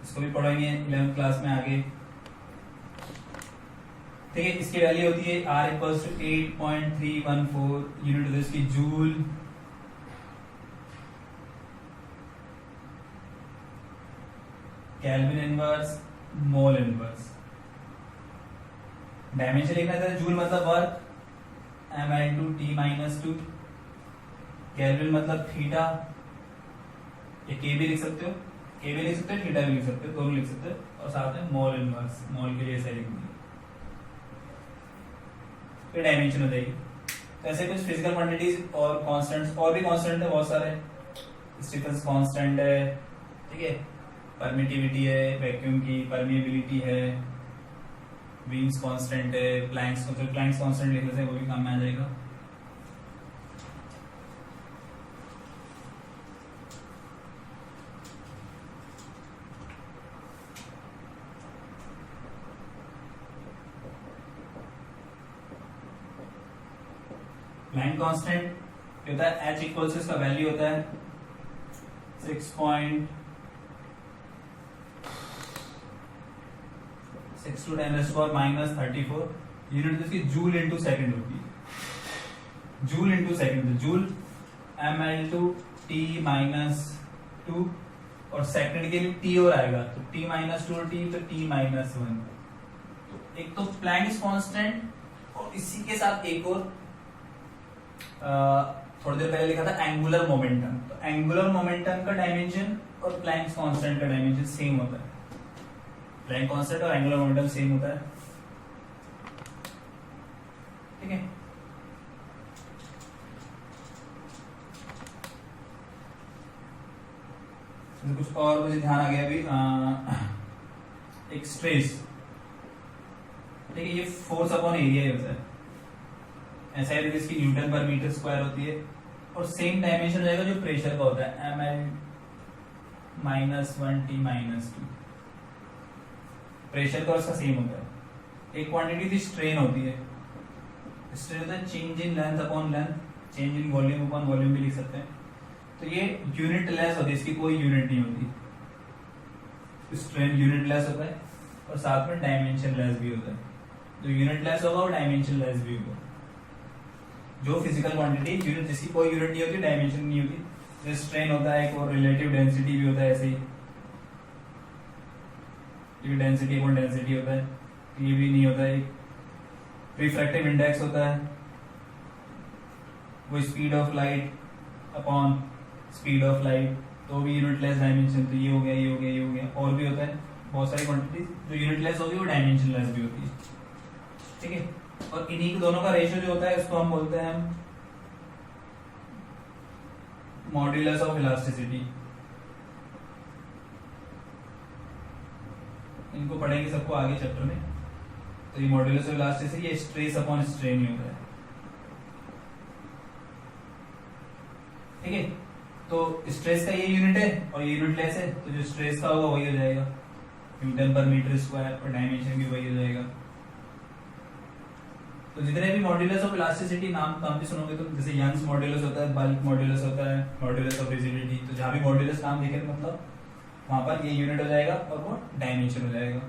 इसको भी पढ़ेंगे 11th क्लास में आगे। ठीक है। इसकी वैल्यू होती है R इक्वल्स टू 8.314, यूनिट होती है इसकी joule. Kelvin inverse, mole inverse. Dimension लिखना था, जूल मतलब वर्क, mL/T-2, केल्विन मतलब थीटा, ये के भी लिख सकते हो, के भी लिख सकते हो, थीटा भी लिख सकते हो, दोनों लिख सकते हो, और साथ में मोल इनवर्स, मोल के लिए ऐसे लिख देंगे, फिर डायमेंशन हो जाएगी। तो ऐसे कुछ फिजिकल क्वांटिटीज और कांस्टेंट्स, और भी कांस्टेंट है बहुत सारे, स्टीफन्स कांस्टेंट है, ठीक है, परमिटिविटी है, वैक्यूम की परमिएबिलिटी है, वीन्स कांस्टेंट है, प्लैंक्स कांस्टेंट लिखने से वो भी काम में आ जाएगा। प्लैंक कांस्टेंट होता है h इक्वल से, इसका वैल्यू होता है 6.62 10⁻⁻34, यूनिट इसकी जूल इनटू सेकंड होती है, joule into second, joule mL/T-2, और सेकंड के लिए t और आएगा, तो T-2 और T, तो T-1, तो एक तो प्लैंक्स कांस्टेंट, और इसी के साथ एक और थोड़ी देर पहले लिखा था एंगुलर मोमेंटम। तो एंगुलर मोमेंटम का डायमेंशन और प्लैंक्स कांस्टेंट का डायमेंशन सेम होता है। प्लैंक कांस्टेंट और एंगुलर मोमेंटम सेम होता है, ठीक है। कुछ और मुझे ध्यान आ गया अभी, एक स्ट्रेस, ठीक है, ये फोर्स अपॉन एरिया होता है। ऐसा है जिसकी न्यूटन पर मीटर स्क्वायर होती है, और सेम डायमेंशन रहेगा जो प्रेशर का होता है, ml -1T-2। प्रेशर का उसका सेम होता है। एक क्वांटिटी थी स्ट्रेन होती है, स्ट्रेन होता है change in length upon length, change in volume upon volume भी लिख सकते हैं। तो ये यूनिट लेस होती है, इसकी कोई यूनिट नहीं होती। स्ट्रेन यूनिट लेस होता है और साथ में डायमेंशन लेस भी होता है। जो यूनिट लेस होगा वो डायमेंशन लेस भी होगा। जो फिजिकल क्वांटिटी यूनिट जिसकी कोई यूनिट नहीं होती, डायमेंशन नहीं होती, जो स्ट्रेन होता है, एक और रिलेटिव डेंसिटी भी होता है, ऐसे ही डेंसिटी अपॉन डेंसिटी होता है, ये भी नहीं होता है। रिफ्रैक्टिव इंडेक्स होता है, वो speed of light upon speed of light, तो भी यूनिट लेस डायमेंशन। तो ये हो गया, ये हो गया, ये हो गया, और भी होता है बहुत सारी क्वांटिटी जो यूनिट लेस होगी वो डायमेंशन लेस भी होती है, ठीक है। और इन्हीं के दोनों का रेशियो जो होता है उसको हम बोलते हैं मॉड्यूलस ऑफ इलास्टिसिटी। इनको पढ़ेंगे सबको आगे चैप्टर में। तो ये मॉड्यूलस ऑफ इलास्टिसिटी, ये स्ट्रेस अपॉन स्ट्रेन ही होता है, ठीक है। तो स्ट्रेस का ये यूनिट है और ये यूनिट लेस है, तो जो स्ट्रेस का होगा वही हो जाएगा न्यूटन पर मीटर स्क्वायर, और डायमेंशन भी वही हो जाएगा। तो जितने भी मॉड्यूलस ऑफ इलास्टिसिटी नाम भी सुनोगे तुम, जैसे यंग्स मॉड्यूलस होता है, बल्क मॉड्यूलस होता है, मॉड्यूलस ऑफ रिजिडिटी, तो जहां भी मॉड्यूलस नाम देखे मतलब वहां पर ये यूनिट हो जाएगा और वो डायमेंशन हो जाएगा,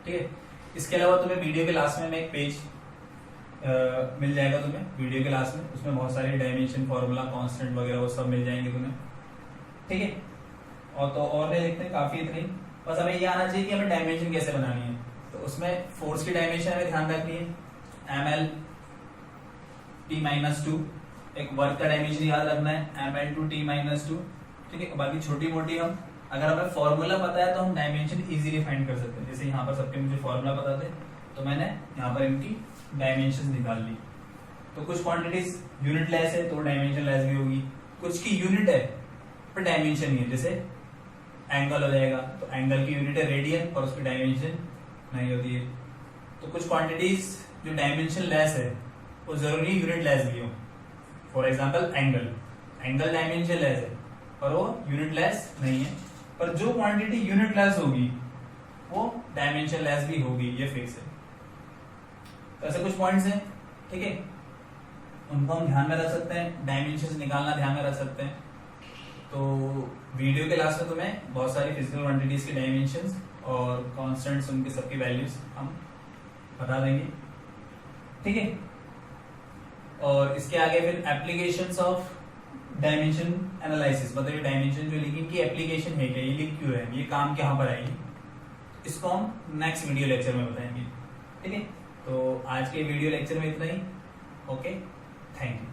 ठीक है। इसके अलावा तुम्हें वीडियो के लास्ट में एक पेज मिल जाएगा तुम्हें वीडियो के लास्ट में, उसमें बहुत सारे डायमेंशन फॉर्मूला कांस्टेंट वगैरह वो सब मिल जाएंगे तुम्हें, ठीक है। और तो और नहीं लिखते, काफी इतनी, बस हमें ये आना चाहिए कि हमें डायमेंशन कैसे बनानी है। तो उसमें फोर्स की डायमेंशन हमें ध्यान रखनी है, ml T-2, एक वर्क का डायमेंशन याद रखना है ml T-2, ठीक है। बाकी छोटी मोटी हम, अगर हमें फॉर्मूला पता है तो हम डायमेंशन इजीली फाइंड कर सकते हैं। जैसे यहाँ पर सबके मुझे फॉर्मूला पता थे तो मैंने यहाँ पर इनकी डायमेंशन निकाल ली। तो कुछ क्वांटिटीज यूनिट लेस है तो डायमेंशन लेस भी होगी, कुछ की यूनिट है पर डायमेंशन नहीं है, जैसे एंगल हो जाएगा, तो एंगल की यूनिट है रेडियन और उसकी डायमेंशन नहीं होती है। तो कुछ क्वांटिटीज जो डायमेंशन लेस है वो जरूरी यूनिट लेस भी हो। For example angle dimension less है पर वो यूनिट लेस नहीं है, पर जो क्वांटिटी यूनिट लेस होगी वो डायमेंशन लेस भी होगी, ये फिक्स है। तो ऐसे कुछ पॉइंट्स हैं, ठीक है, उनको हम ध्यान में रख सकते हैं, डायमेंशन निकालना ध्यान में रख सकते हैं। तो वीडियो के लास्ट में तुम्हें बहुत सारी फिजिकल क्वांटिटीज के डायमेंशंस और कांस्टेंट्स उनके सबकी वैल्यूज हम बता देंगे, ठीक है। और इसके आगे फिर एप्लीकेशंस ऑफ डायमेंशन एनालिसिस, मतलब ये डायमेंशन जो लिखी की एप्लीकेशन है क्या, ये लिख क्यों है, ये काम कहाँ पर आएगी, इसको हम नेक्स्ट वीडियो लेक्चर में बताएंगे, ठीक है। तो आज के वीडियो लेक्चर में इतना ही, ओके, थैंक यू।